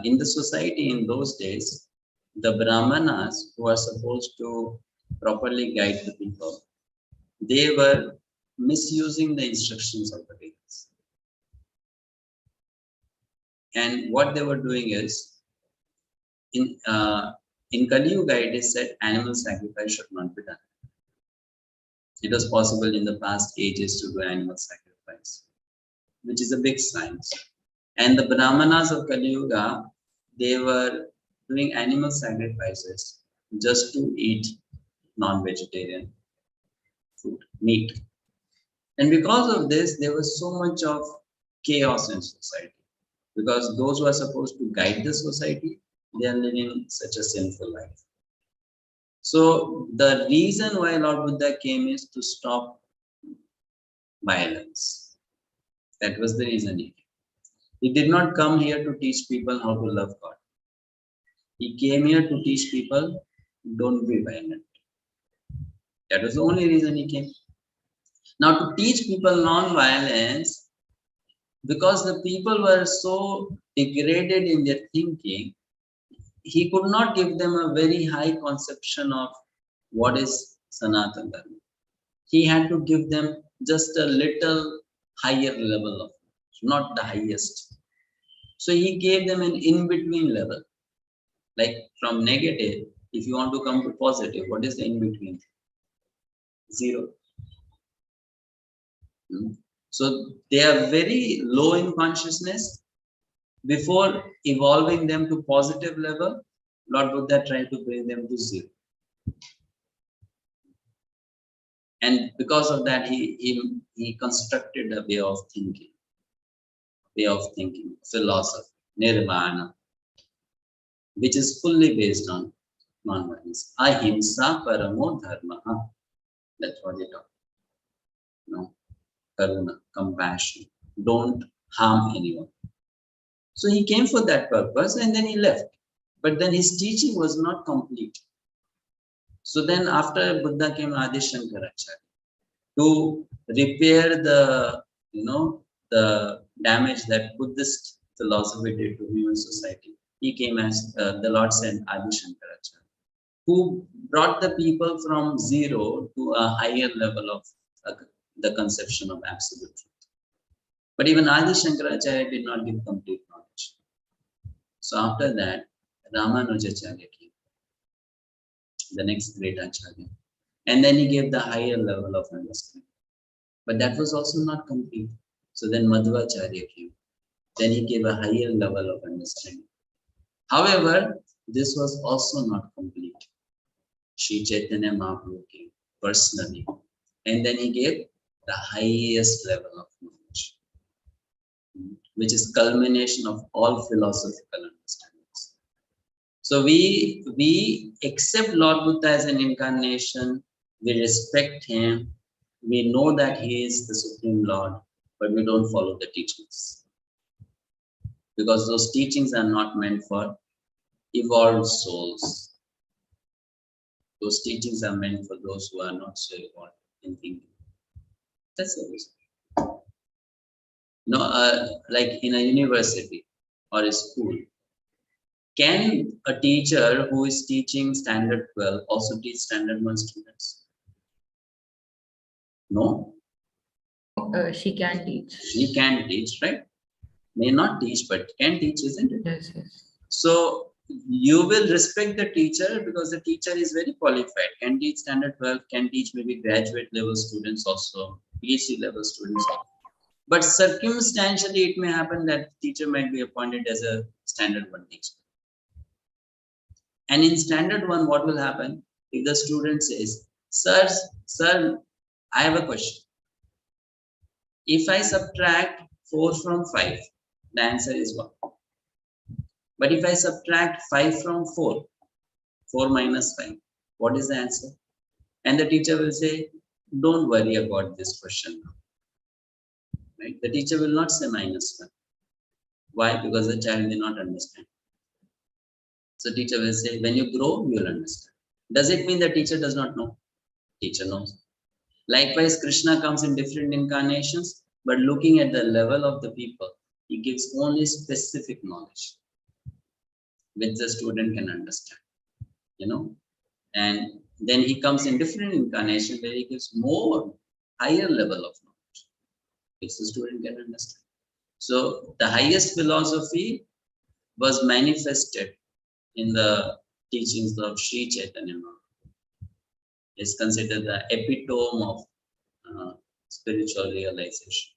In the society in those days, the Brahmanas who are supposed to properly guide the people, they were misusing the instructions of the Vedas. And what they were doing is, in Kali Yuga, it is said animal sacrifice should not be done. It was possible in the past ages to do animal sacrifice, which is a big science. And the Brahmanas of Kali Yuga, they were doing animal sacrifices just to eat non-vegetarian food, meat. And because of this, there was so much of chaos in society. Because those who are supposed to guide the society, they are living such a sinful life. So the reason why Lord Buddha came is to stop violence. That was the reason he came. He did not come here to teach people how to love God. He came here to teach people, don't be violent. That was the only reason he came. Now to teach people non-violence, because the people were so degraded in their thinking, he could not give them a very high conception of what is Sanatana Dharma. He had to give them just a little higher level of knowledge, not the highest. So he gave them an in-between level. Like from negative, if you want to come to positive, what is the in-between? Zero. So they are very low in consciousness. Before evolving them to positive level, Lord Buddha tried to bring them to zero. And because of that, he constructed a way of thinking, philosophy, nirvana, which is fully based on non-violence. Ahimsa paramo dharma. That's what they talk. Karuna, compassion. Don't harm anyone. So he came for that purpose and then he left. But then his teaching was not complete. So then after Buddha came Adi Shankaracharya to repair the damage that Buddhist philosophy did to human society. He came as the Lord sent Adi Shankaracharya, who brought the people from zero to a higher level of the conception of absolute truth. But even Adi Shankaracharya did not give complete knowledge. So after that, Ramanujacharya came, the next great Acharya. And then he gave the higher level of understanding. But that was also not complete. So then Madhvacharya came. Then he gave a higher level of understanding. However, this was also not complete. Sri Chaitanya Mahaprabhu came personally. And then he gave the highest level of knowledge, which is culmination of all philosophical understandings. So we accept Lord Buddha as an incarnation, we respect him, we know that he is the Supreme Lord, but we don't follow the teachings. Because those teachings are not meant for evolved souls. Those teachings are meant for those who are not so evolved in thinking. That's the reason. Like in a university or a school, can a teacher who is teaching standard 12 also teach standard 1 students? No. She can teach. She can teach, right? May not teach, but can teach, isn't it? Yes, yes. So you will respect the teacher because the teacher is very qualified, can teach standard 12, can teach maybe graduate level students also, PhD level students also. But circumstantially, it may happen that teacher might be appointed as a standard 1 teacher. And in standard 1, what will happen if the student says, Sir, I have a question. If I subtract 4 from 5, the answer is 1. But if I subtract 5 from 4, 4 minus 5, what is the answer? And the teacher will say, don't worry about this question now. Right? The teacher will not say minus 1. Why? Because the child may not understand. So teacher will say, when you grow, you will understand. Does it mean the teacher does not know? Teacher knows. Likewise, Krishna comes in different incarnations, but looking at the level of the people, he gives only specific knowledge, which the student can understand, and then he comes in different incarnations where he gives more higher level of knowledge, which the student can understand. So the highest philosophy was manifested in the teachings of Sri Chaitanya Mahaprabhu. Is considered the epitome of spiritual realization.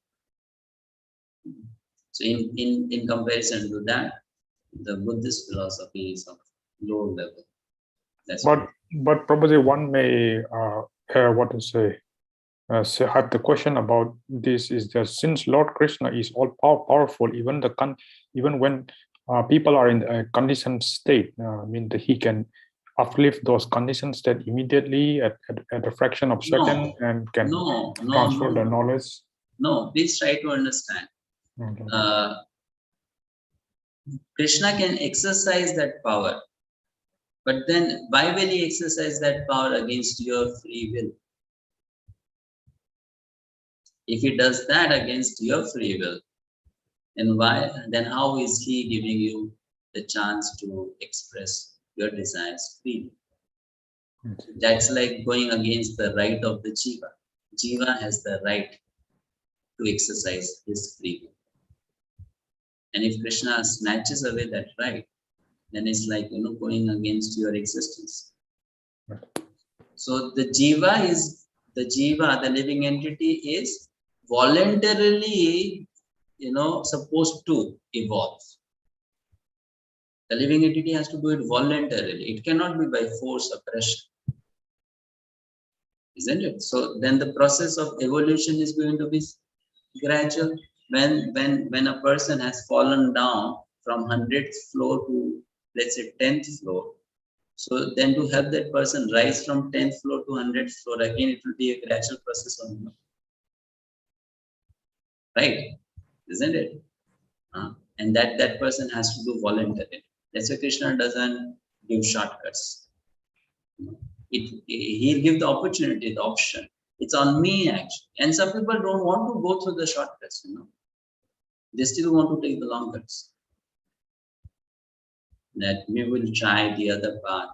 So in comparison to that, the Buddhist philosophy is of low level. That's but probably one may have the question about this is that since Lord Krishna is all powerful, even when people are in a conditioned state, that he can uplift those conditioned state immediately at a fraction of a second and can transfer the knowledge. No, please try to understand. Okay. Krishna can exercise that power, but then why will he exercise that power against your free will? If he does that against your free will, then how is he giving you the chance to express your desires freely? That's like going against the right of the jiva. Jiva has the right to exercise his free will. And if Krishna snatches away that right, then it's like going against your existence. So the jiva, the living entity, is voluntarily supposed to evolve. The living entity has to do it voluntarily. It cannot be by force or pressure. Isn't it? So then the process of evolution is going to be gradual. When a person has fallen down from 100th floor to, let's say, 10th floor, so then to help that person rise from 10th floor to 100th floor, again it will be a gradual process only. Right? Isn't it? And that person has to do voluntarily. That's why Krishna doesn't give shortcuts. He'll give the opportunity, the option. It's on me actually. And some people don't want to go through the shortcuts, They still want to take the long cuts. That we will try the other path,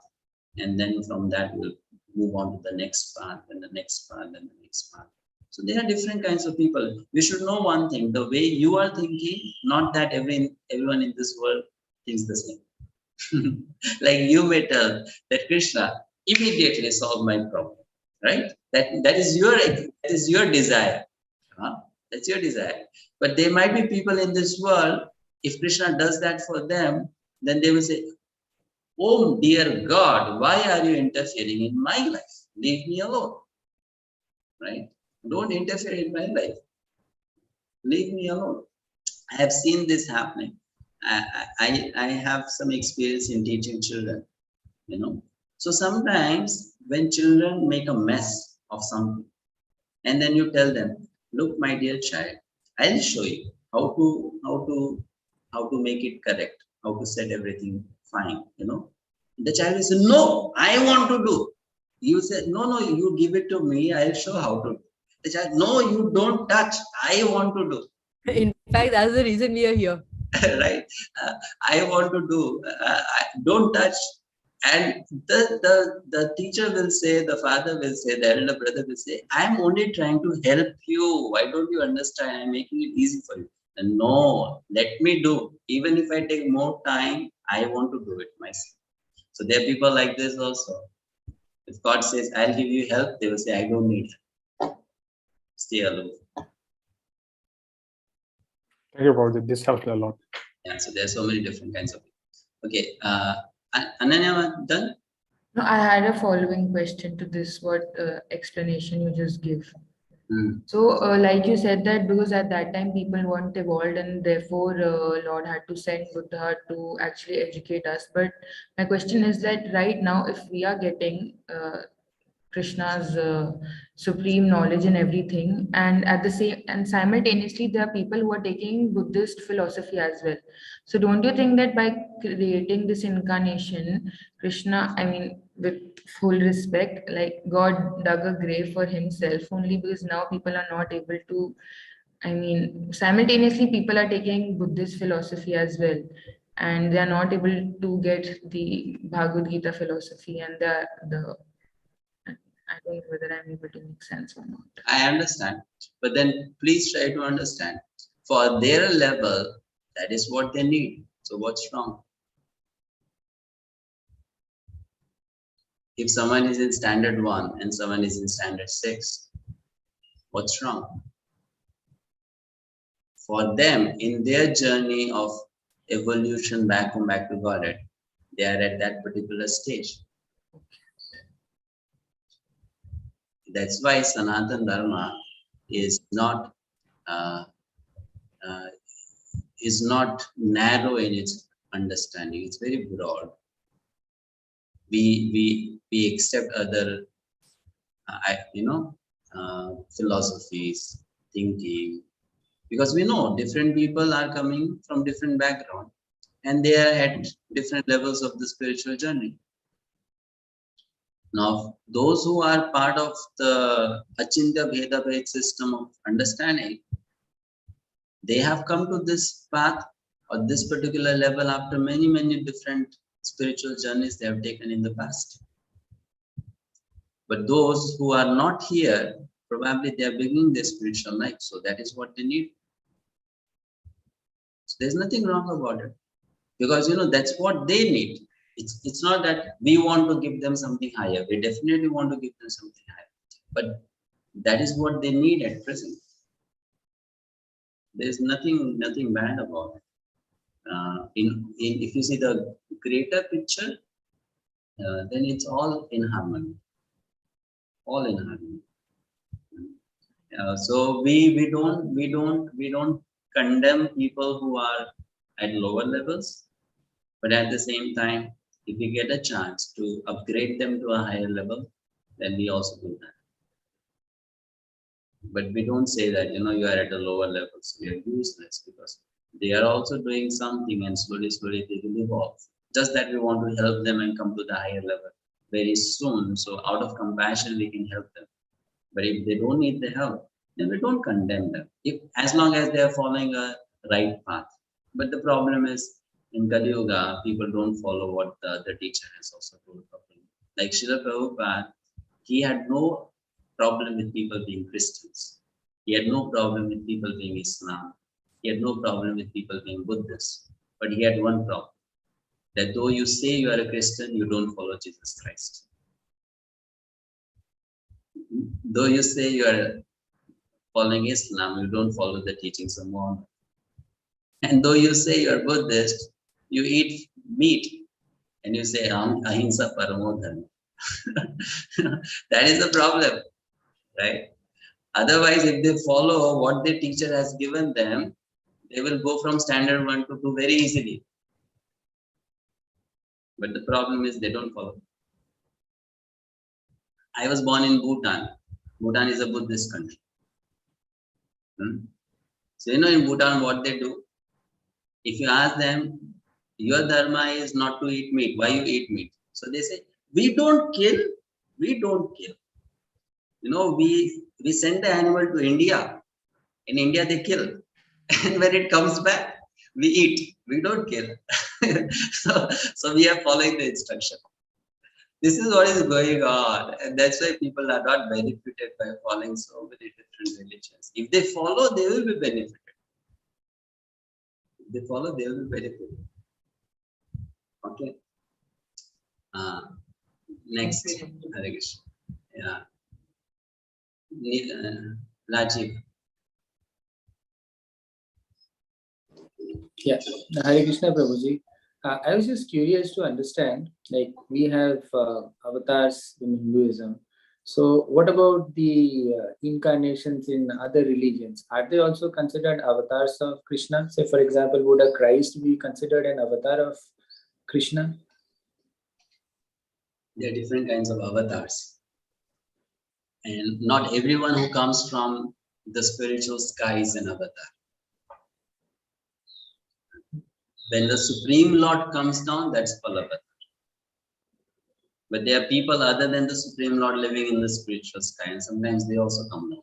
and then from that we'll move on to the next path, and the next path, and the next path. So there are different kinds of people. We should know one thing: the way you are thinking, not that everyone in this world thinks the same. Like you may tell that Krishna immediately solve my problem, right? That is your desire. That's your desire. But there might be people in this world, if Krishna does that for them, then they will say, oh dear God, why are you interfering in my life? Leave me alone. Right? Don't interfere in my life. Leave me alone. I have seen this happening. I have some experience in teaching children, So sometimes when children make a mess of something, and then you tell them, look, my dear child, I'll show you how to make it correct, how to set everything fine, The child will say, no, I want to do. You say, no, you give it to me, I'll show how to do. The child, no, you don't touch, I want to do. In fact, that's the reason we are here. Right? I want to do, don't touch. And the teacher will say, the father will say, the elder brother will say, I'm only trying to help you. Why don't you understand? I'm making it easy for you. And no, let me do. Even if I take more time, I want to do it myself. So there are people like this also. If God says, I'll give you help, they will say, I don't need help. Stay alone. Thank you, Prabhuji. This helps a lot. Yeah, so there are so many different kinds of people. Okay, Ananya, done? No, I had a following question to this. What explanation you just give? So, like you said that because at that time people weren't evolved and therefore Lord had to send Buddha to actually educate us. But my question is that right now, if we are getting Krishna's supreme knowledge and everything, and at the same and simultaneously there are people who are taking Buddhist philosophy as well. So don't you think that by creating this incarnation, Krishna, I mean, with full respect, like God dug a grave for himself only because now people are not able to, I mean, simultaneously people are taking Buddhist philosophy as well, and they are not able to get the Bhagavad-gita philosophy and the I don't know whether I'm able to make sense or not. I understand, but then please try to understand. For their level, that is what they need. So what's wrong? If someone is in standard 1 and someone is in standard 6, what's wrong? For them, in their journey of evolution back to Godhead, they are at that particular stage. That's why Sanatana Dharma is not narrow in its understanding. It's very broad. We accept other philosophies, thinking, because we know different people are coming from different background and they are at different levels of the spiritual journey. Now, those who are part of the 𝗪𝗵𝗿 system of understanding, they have come to this path or this particular level after many different spiritual journeys they have taken in the past. But those who are not here, probably they are beginning their spiritual life, so that is what they need. So there's nothing wrong about it, because that's what they need. It's not that we want to give them something higher. We definitely want to give them something higher, but that is what they need at present. There's nothing bad about it. If you see the greater picture, then it's all in harmony. All in harmony. So we don't condemn people who are at lower levels, but at the same time, if we get a chance to upgrade them to a higher level, then we also do that. But we don't say that you are at a lower level, so you're useless, because they are also doing something, and slowly they will evolve. Just that we want to help them and come to the higher level very soon. So out of compassion, we can help them. But if they don't need the help, then we don't condemn them, as long as they are following a right path. But the problem is, in Kali Yuga, people don't follow what the teacher has also told properly. Like Srila Prabhupada, he had no problem with people being Christians. He had no problem with people being Islam. He had no problem with people being Buddhists. But he had one problem, that though you say you are a Christian, you don't follow Jesus Christ. Though you say you are following Islam, you don't follow the teachings of Muhammad. And though you say you are Buddhist, you eat meat and you say ahimsa paramo dharma. That is the problem, right? Otherwise, if they follow what the teacher has given them, they will go from standard 1 to 2 very easily. But the problem is they don't follow. I was born in Bhutan. Bhutan is a Buddhist country. So in Bhutan what they do? If you ask them, your dharma is not to eat meat, why you eat meat? So they say, we don't kill. We send the animal to India. In India they kill. And when it comes back, we eat. We don't kill. So we are following the instruction. This is what is going on. And that's why people are not benefited by following so many different religions. If they follow, they will be benefited. If they follow, they will be benefited. Okay. Next, Hare Krishna. Yeah. Rajiv. Yeah, Hare Krishna Prabhuji. I was just curious to understand, like we have avatars in Hinduism. So what about the incarnations in other religions? Are they also considered avatars of Krishna? Say, for example, would a Christ be considered an avatar of Krishna? There are different kinds of avatars. And not everyone who comes from the spiritual sky is an avatar. When the Supreme Lord comes down, that's called avatar. But there are people other than the Supreme Lord living in the spiritual sky, and sometimes they also come down.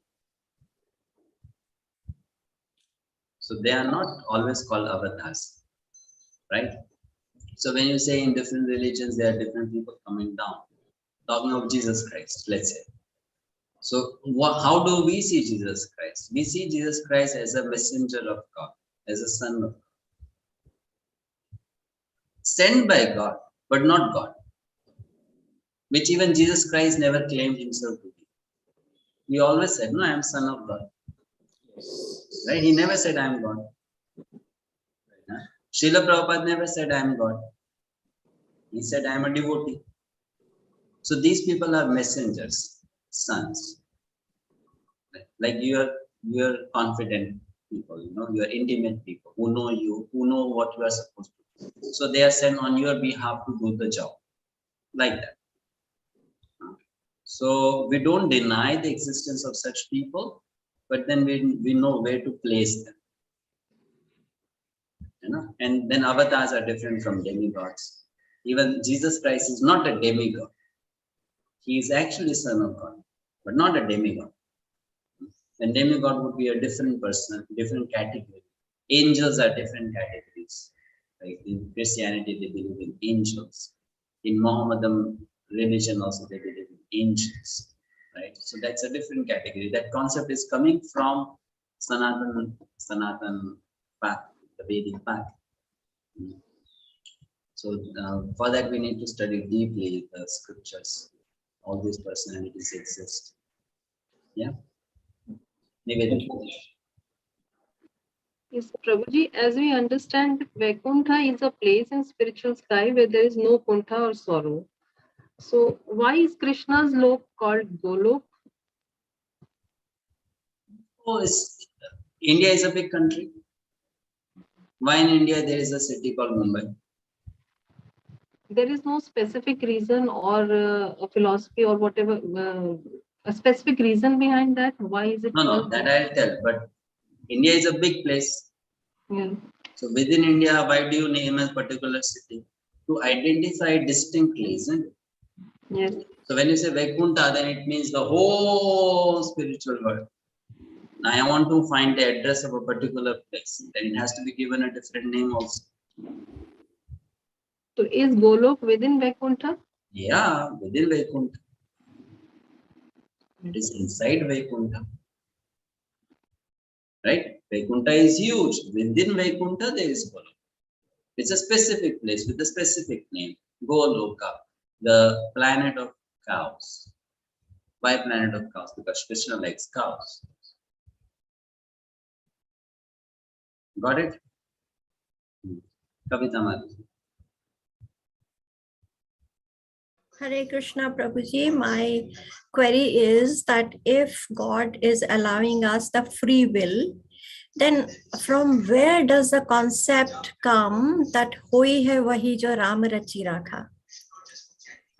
So they are not always called avatars, right? So when you say in different religions, there are different people coming down, talking of Jesus Christ, let's say. So how do we see Jesus Christ? We see Jesus Christ as a messenger of God, as a son of God. Sent by God, but not God. Which even Jesus Christ never claimed himself to be. He always said, no, I am son of God. Right? He never said, I am God. Srila Prabhupada never said, I am God. He said, I am a devotee. So these people are messengers, sons. Like you are confident people, you are intimate people who know you, who know what you are supposed to do. So they are sent on your behalf to do the job. Like that. So we don't deny the existence of such people, but then we know where to place them. And then avatars are different from demigods. Even Jesus Christ is not a demigod. He is actually Son of God, but not a demigod. And demigod would be a different person, different category. Angels are different categories. Like in Christianity, they believe in angels. In Mohammedan religion also, they believe in angels. Right? So that's a different category. That concept is coming from Sanatan path, the Vedic path. So for that, we need to study deeply the scriptures. All these personalities exist. Yeah. Maybe. Yes, Prabhuji, as we understand, Vaikuntha is a place in spiritual sky where there is no kuntha or sorrow. So why is Krishna's lok called Golok? Oh, India is a big country. Why in India there is a city called Mumbai? There is no specific reason or a philosophy or whatever, a specific reason behind that. Why is it called? No, that I'll tell. But India is a big place. Yeah. So within India, why do you name a particular city? To identify distinctly, isn't it? Yes. So when you say Vaikuntha, then it means the whole spiritual world. Now I want to find the address of a particular place. Then it has to be given a different name also. So is Golok within Vaikuntha? Yeah, within Vaikuntha. It is inside Vaikuntha. Right? Vaikuntha is huge. Within Vaikuntha, there is Golok. It's a specific place with a specific name. Goloka, the planet of cows. Why planet of cows? Because Krishna likes cows. Got it? Kavita Madhu. Hare Krishna Prabhuji, my query is that if God is allowing us the free will, then from where does the concept come that hoi hai wahi jo Ram rachi rakha?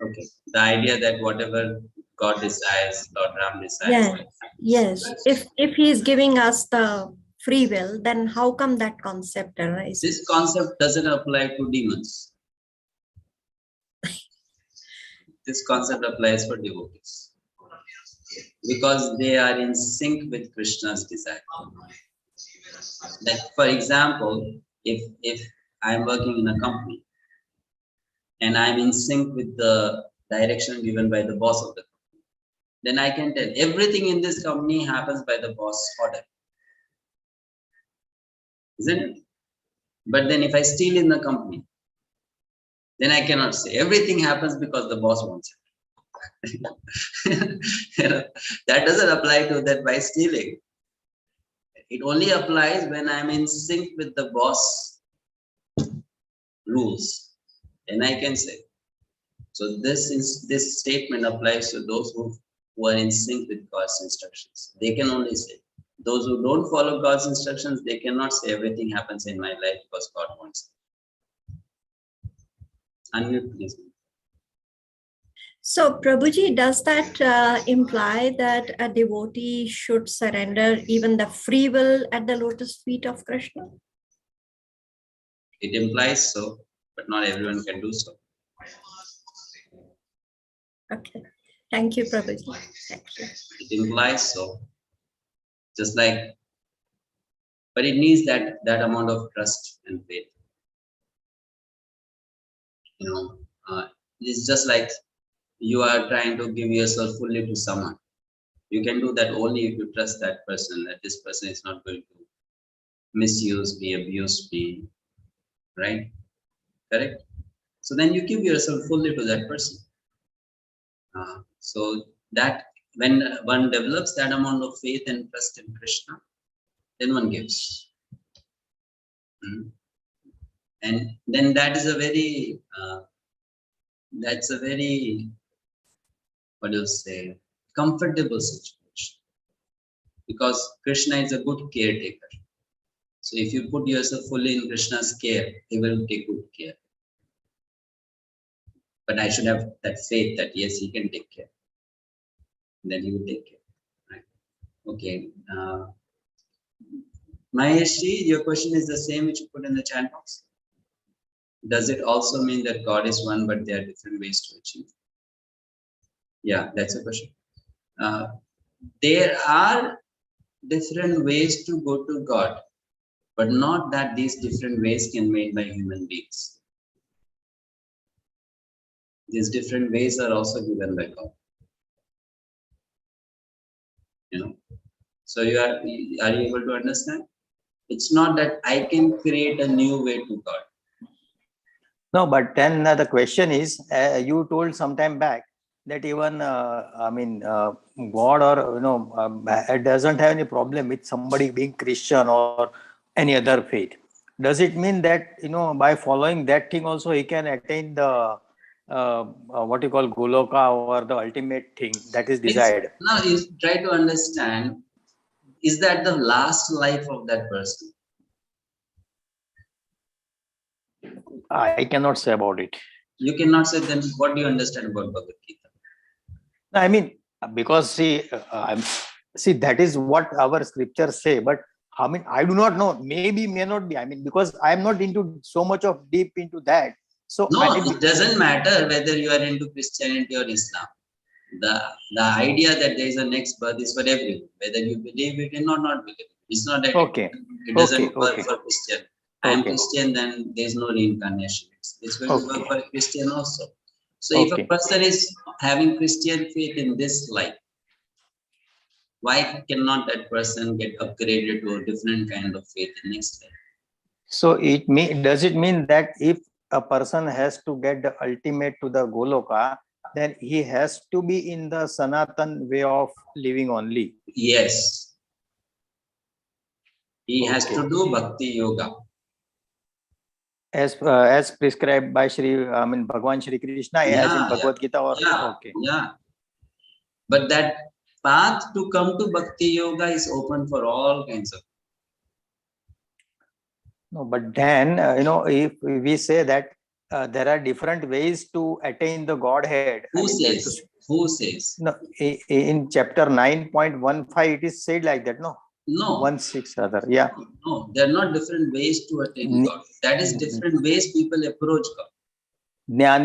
Okay, the idea that whatever God desires, Lord Ram desires. Yes. If he is giving us the free will, then how come that concept arises? This concept doesn't apply to demons. This concept applies for devotees because they are in sync with Krishna's desire. Like for example, if I'm working in a company and I'm in sync with the direction given by the boss of the company, then I can tell everything in this company happens by the boss order. Isn't it? But then if I steal in the company, then I cannot say everything happens because the boss wants it. That doesn't apply to that by stealing. It only applies when I'm in sync with the boss rules. Then I can say. So this statement applies to those who who are in sync with God's instructions. They can only say. Those who don't follow God's instructions, they cannot say everything happens in my life because God wants it. Unmute, please. So, Prabhuji, does that imply that a devotee should surrender even the free will at the lotus feet of Krishna? It implies so, but not everyone can do so. Okay. Thank you, Prabhuji. Thank you. It implies so. Just like, but it needs that amount of trust and faith. It's just like you are trying to give yourself fully to someone. You can do that only if you trust that person, that this person is not going to misuse me, abuse me, right? Correct? So then you give yourself fully to that person. So that when one develops that amount of faith and trust in Krishna, then one gives. And then that is a very, what do you say, comfortable situation. Because Krishna is a good caretaker. So if you put yourself fully in Krishna's care, he will take good care. But I should have that faith that yes, he can take care. Then he will take care. Right? Okay. Maheshji, your question is the same which you put in the chat box. Does it also mean that God is one, but there are different ways to achieve? Yeah, that's a question. There are different ways to go to God, but not that these different ways can be made by human beings. These different ways are also given by God. So are you able to understand? It's not that I can create a new way to God. No, but then the question is, you told some time back that even God or it doesn't have any problem with somebody being Christian or any other faith. Does it mean that by following that thing also he can attain the what you call Goloka or the ultimate thing that is desired? Now you try to understand, is that the last life of that person? I cannot say about it. You cannot say, then what do you understand about Bhagavad-gita? I mean, because see, that is what our scriptures say, but I do not know. Maybe, may not be. Because I am not into so much of deep into that. So no, it doesn't matter whether you are into Christianity or Islam. The idea that there is a next birth is for everyone, whether you believe it or not believe it. It's not that it doesn't work for Christian. I am Christian, then there is no reincarnation. It's going to work for a Christian also. So if a person is having Christian faith in this life, why cannot that person get upgraded to a different kind of faith in next life? So does it mean that if a person has to get the ultimate to the Goloka, then he has to be in the Sanatan way of living only? Yes. He has to do Bhakti Yoga. As prescribed by Bhagavan Shri Krishna, as in Bhagavad-gita Yeah. But that path to come to Bhakti Yoga is open for all kinds of. No, but then, if we say that there are different ways to attain the Godhead. Who says? Who says? No, in chapter 9.15, it is said like that, no? No. 1.6 rather, yeah. No, there are not different ways to attain God. That is different ways people approach God. That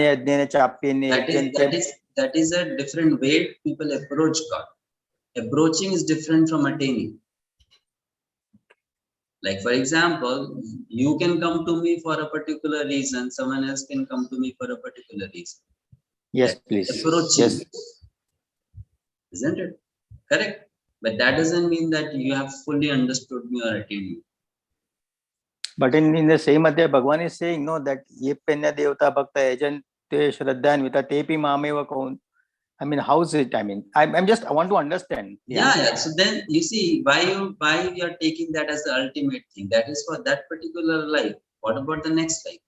is a different way people approach God. Approaching is different from attaining. Like for example, you can come to me for a particular reason, someone else can come to me for a particular reason. Yes, please. Approaching. Yes. Isn't it? Correct. But that doesn't mean that you have fully understood me or attained me. But in the same Adhyaya, Bhagavan is saying, no, that ye penya devata bhakta ejan te shraddhanvita tepi mameva kaun. How is it? I want to understand. Yeah. So then you see why you are taking that as the ultimate thing. That is for that particular life. What about the next life?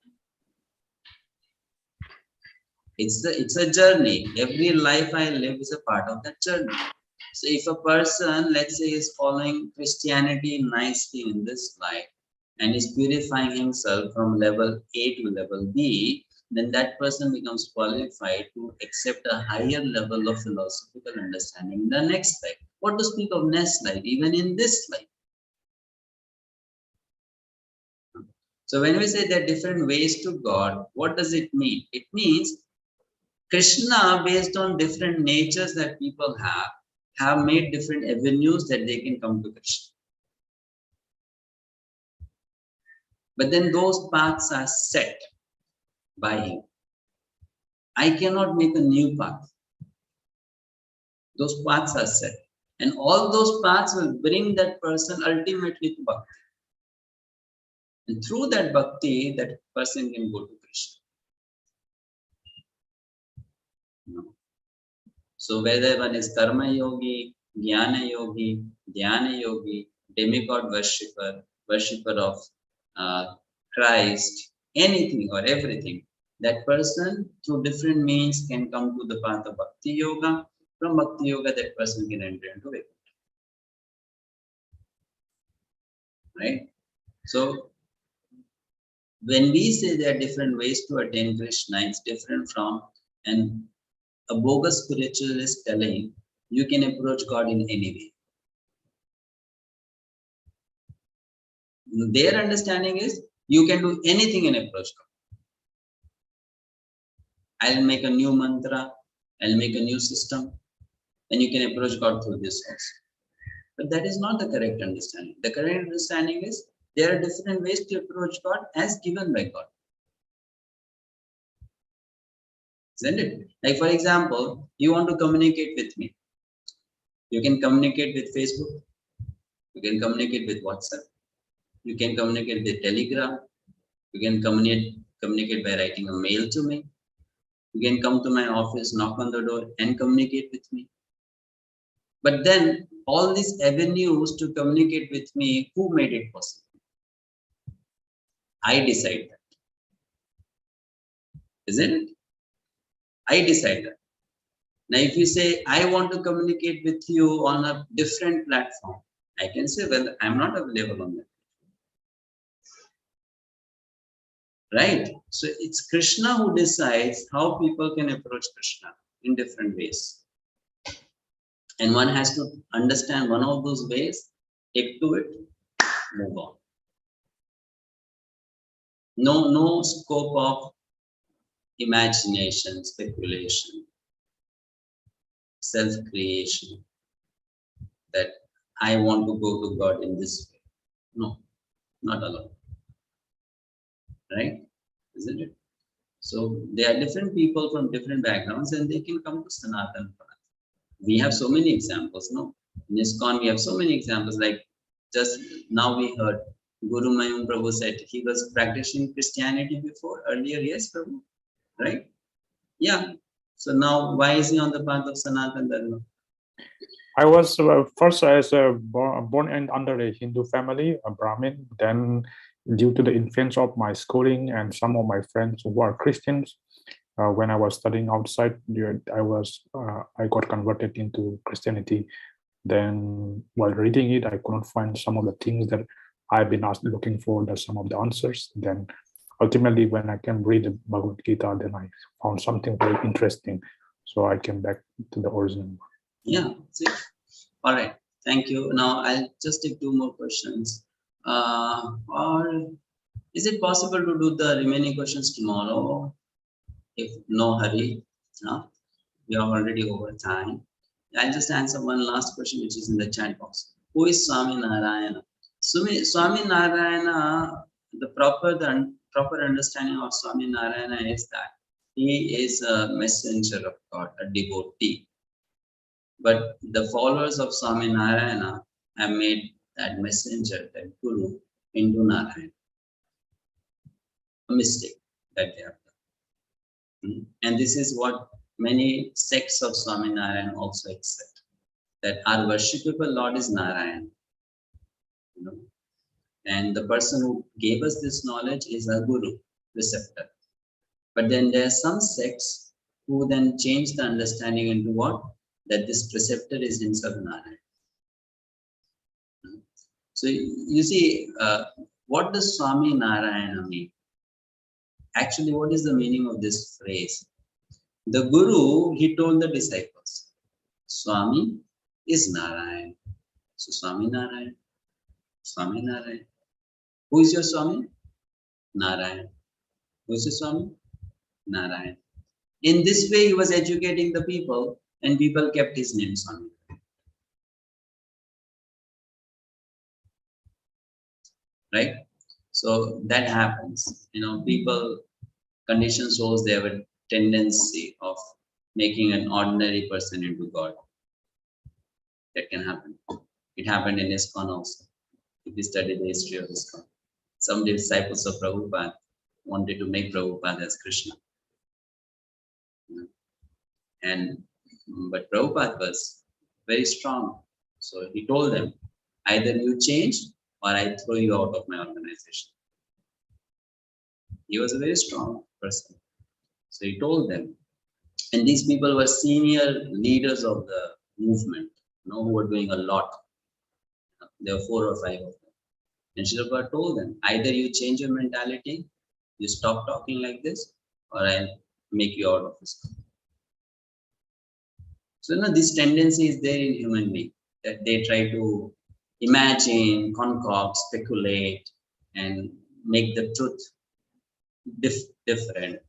It's a journey. Every life I live is a part of that journey. So if a person, let's say, is following Christianity nicely in this life and is purifying himself from level A to level B, then that person becomes qualified to accept a higher level of philosophical understanding in the next life. What to speak of next life, even in this life? So when we say there are different ways to God, what does it mean? It means Krishna, based on different natures that people have made different avenues that they can come to Krishna. But then those paths are set by him. I cannot make a new path. Those paths are set. And all those paths will bring that person ultimately to bhakti. And through that bhakti, that person can go to Krishna. So whether one is karma yogi, jnana yogi, dhyana yogi, demigod worshipper, worshipper of Christ, anything or everything, that person through different means can come to the path of bhakti yoga. From bhakti yoga, that person can enter into it. Right? So when we say there are different ways to attain Krishna, it's different from a bogus spiritualist telling you can approach God in any way. Their understanding is you can do anything and approach God. I'll make a new mantra, I'll make a new system, and you can approach God through this also. But that is not the correct understanding. The correct understanding is there are different ways to approach God as given by God. Isn't it? Like for example, you want to communicate with me. You can communicate with Facebook. You can communicate with WhatsApp. You can communicate with Telegram. You can communicate by writing a mail to me. You can come to my office, knock on the door and communicate with me. But then all these avenues to communicate with me, who made it possible? I decide that. Isn't it? I decide that. Now, if you say, I want to communicate with you on a different platform, I can say, well, I'm not available on that. Right? So it's Krishna who decides how people can approach Krishna in different ways. And one has to understand one of those ways, take to it, move on. No scope of imagination, speculation, self-creation, that I want to go to God in this way. No, not allowed. Right? Isn't it? So there are different people from different backgrounds and they can come to Sanatana path. We have so many examples, no? In ISKCON, we have so many examples. Like just now we heard Guru Mayum Prabhu said he was practicing Christianity before, earlier, yes, Prabhu, right? Yeah. So now why is he on the path of Sanatana Dharma? I was first as born in under a Hindu family, a Brahmin. Then, due to the influence of my schooling and some of my friends who are Christians, when I was studying outside, I got converted into Christianity. Then, while reading it, I couldn't find some of the things that I've been looking for, some of the answers. Then, ultimately, when I came read the Bhagavad-gita, then I found something very interesting. So I came back to the original. Yeah, see? All right, thank you. Now I'll just take two more questions. Or is it possible to do the remaining questions tomorrow? If no hurry, no? We are already over time. I'll just answer one last question, which is in the chat box. Who is Swami Narayana? Swami Narayana, the proper understanding of Swami Narayana is that he is a messenger of God, a devotee. But the followers of Swami Narayana have made that messenger, that guru, into Narayana. A mistake that they have done. And this is what many sects of Swami Narayana also accept, that our worshipable Lord is Narayana. You know? And the person who gave us this knowledge is a guru, preceptor. But then there are some sects who then changed the understanding into what? That this preceptor is himself Narayana. So you see, what does Swami Narayana mean? Actually, what is the meaning of this phrase? The Guru, he told the disciples, Swami is Narayana. So Swami Narayana, Swami Narayana. Who is your Swami? Narayana. Who is your Swami? Narayana. In this way, he was educating the people, and people kept his name Swami. Right? So that happens. People, conditioned souls, they have a tendency of making an ordinary person into God. That can happen. It happened in ISKCON also. If you study the history of ISKCON, some disciples of Prabhupada wanted to make Prabhupada as Krishna. But Prabhupada was very strong. So he told them, either you change or I throw you out of my organization. He was a very strong person. So he told them. And these people were senior leaders of the movement, who were doing a lot. There were 4 or 5 of them. And Srila Prabhupada told them, either you change your mentality, you stop talking like this, or I'll make you out of this. So this tendency is there in human being, that they try to imagine, concoct, speculate, and make the truth different.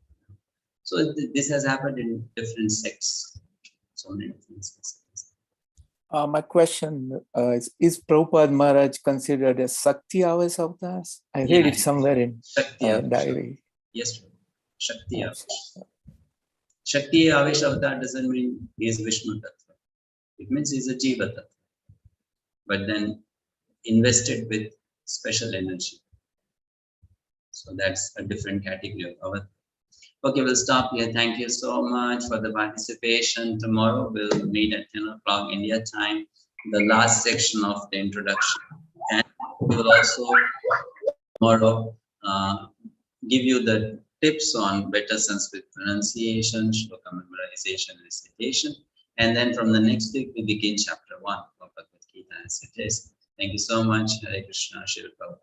So this has happened in different sects. So many different sects. My question is Prabhupada Maharaj considered a Shakti Aves Avatars? I read it somewhere in diary. Yes, Shakti Aves. Shakti Aves Avatar doesn't mean he is Vishnu Tattva. It means he is a Jiva Tattva, but then invested with special energy. So that's a different category of Avatar. Okay, we'll stop here. Thank you so much for the participation. Tomorrow we'll meet at 10 o'clock India time, the last section of the introduction. And we will also tomorrow give you the tips on better Sanskrit pronunciation, shloka memorization, recitation. And then from the next week, we begin chapter 1 of Bhagavad-gita as it is. Thank you so much. Hare Krishna, Srila Prabhupada.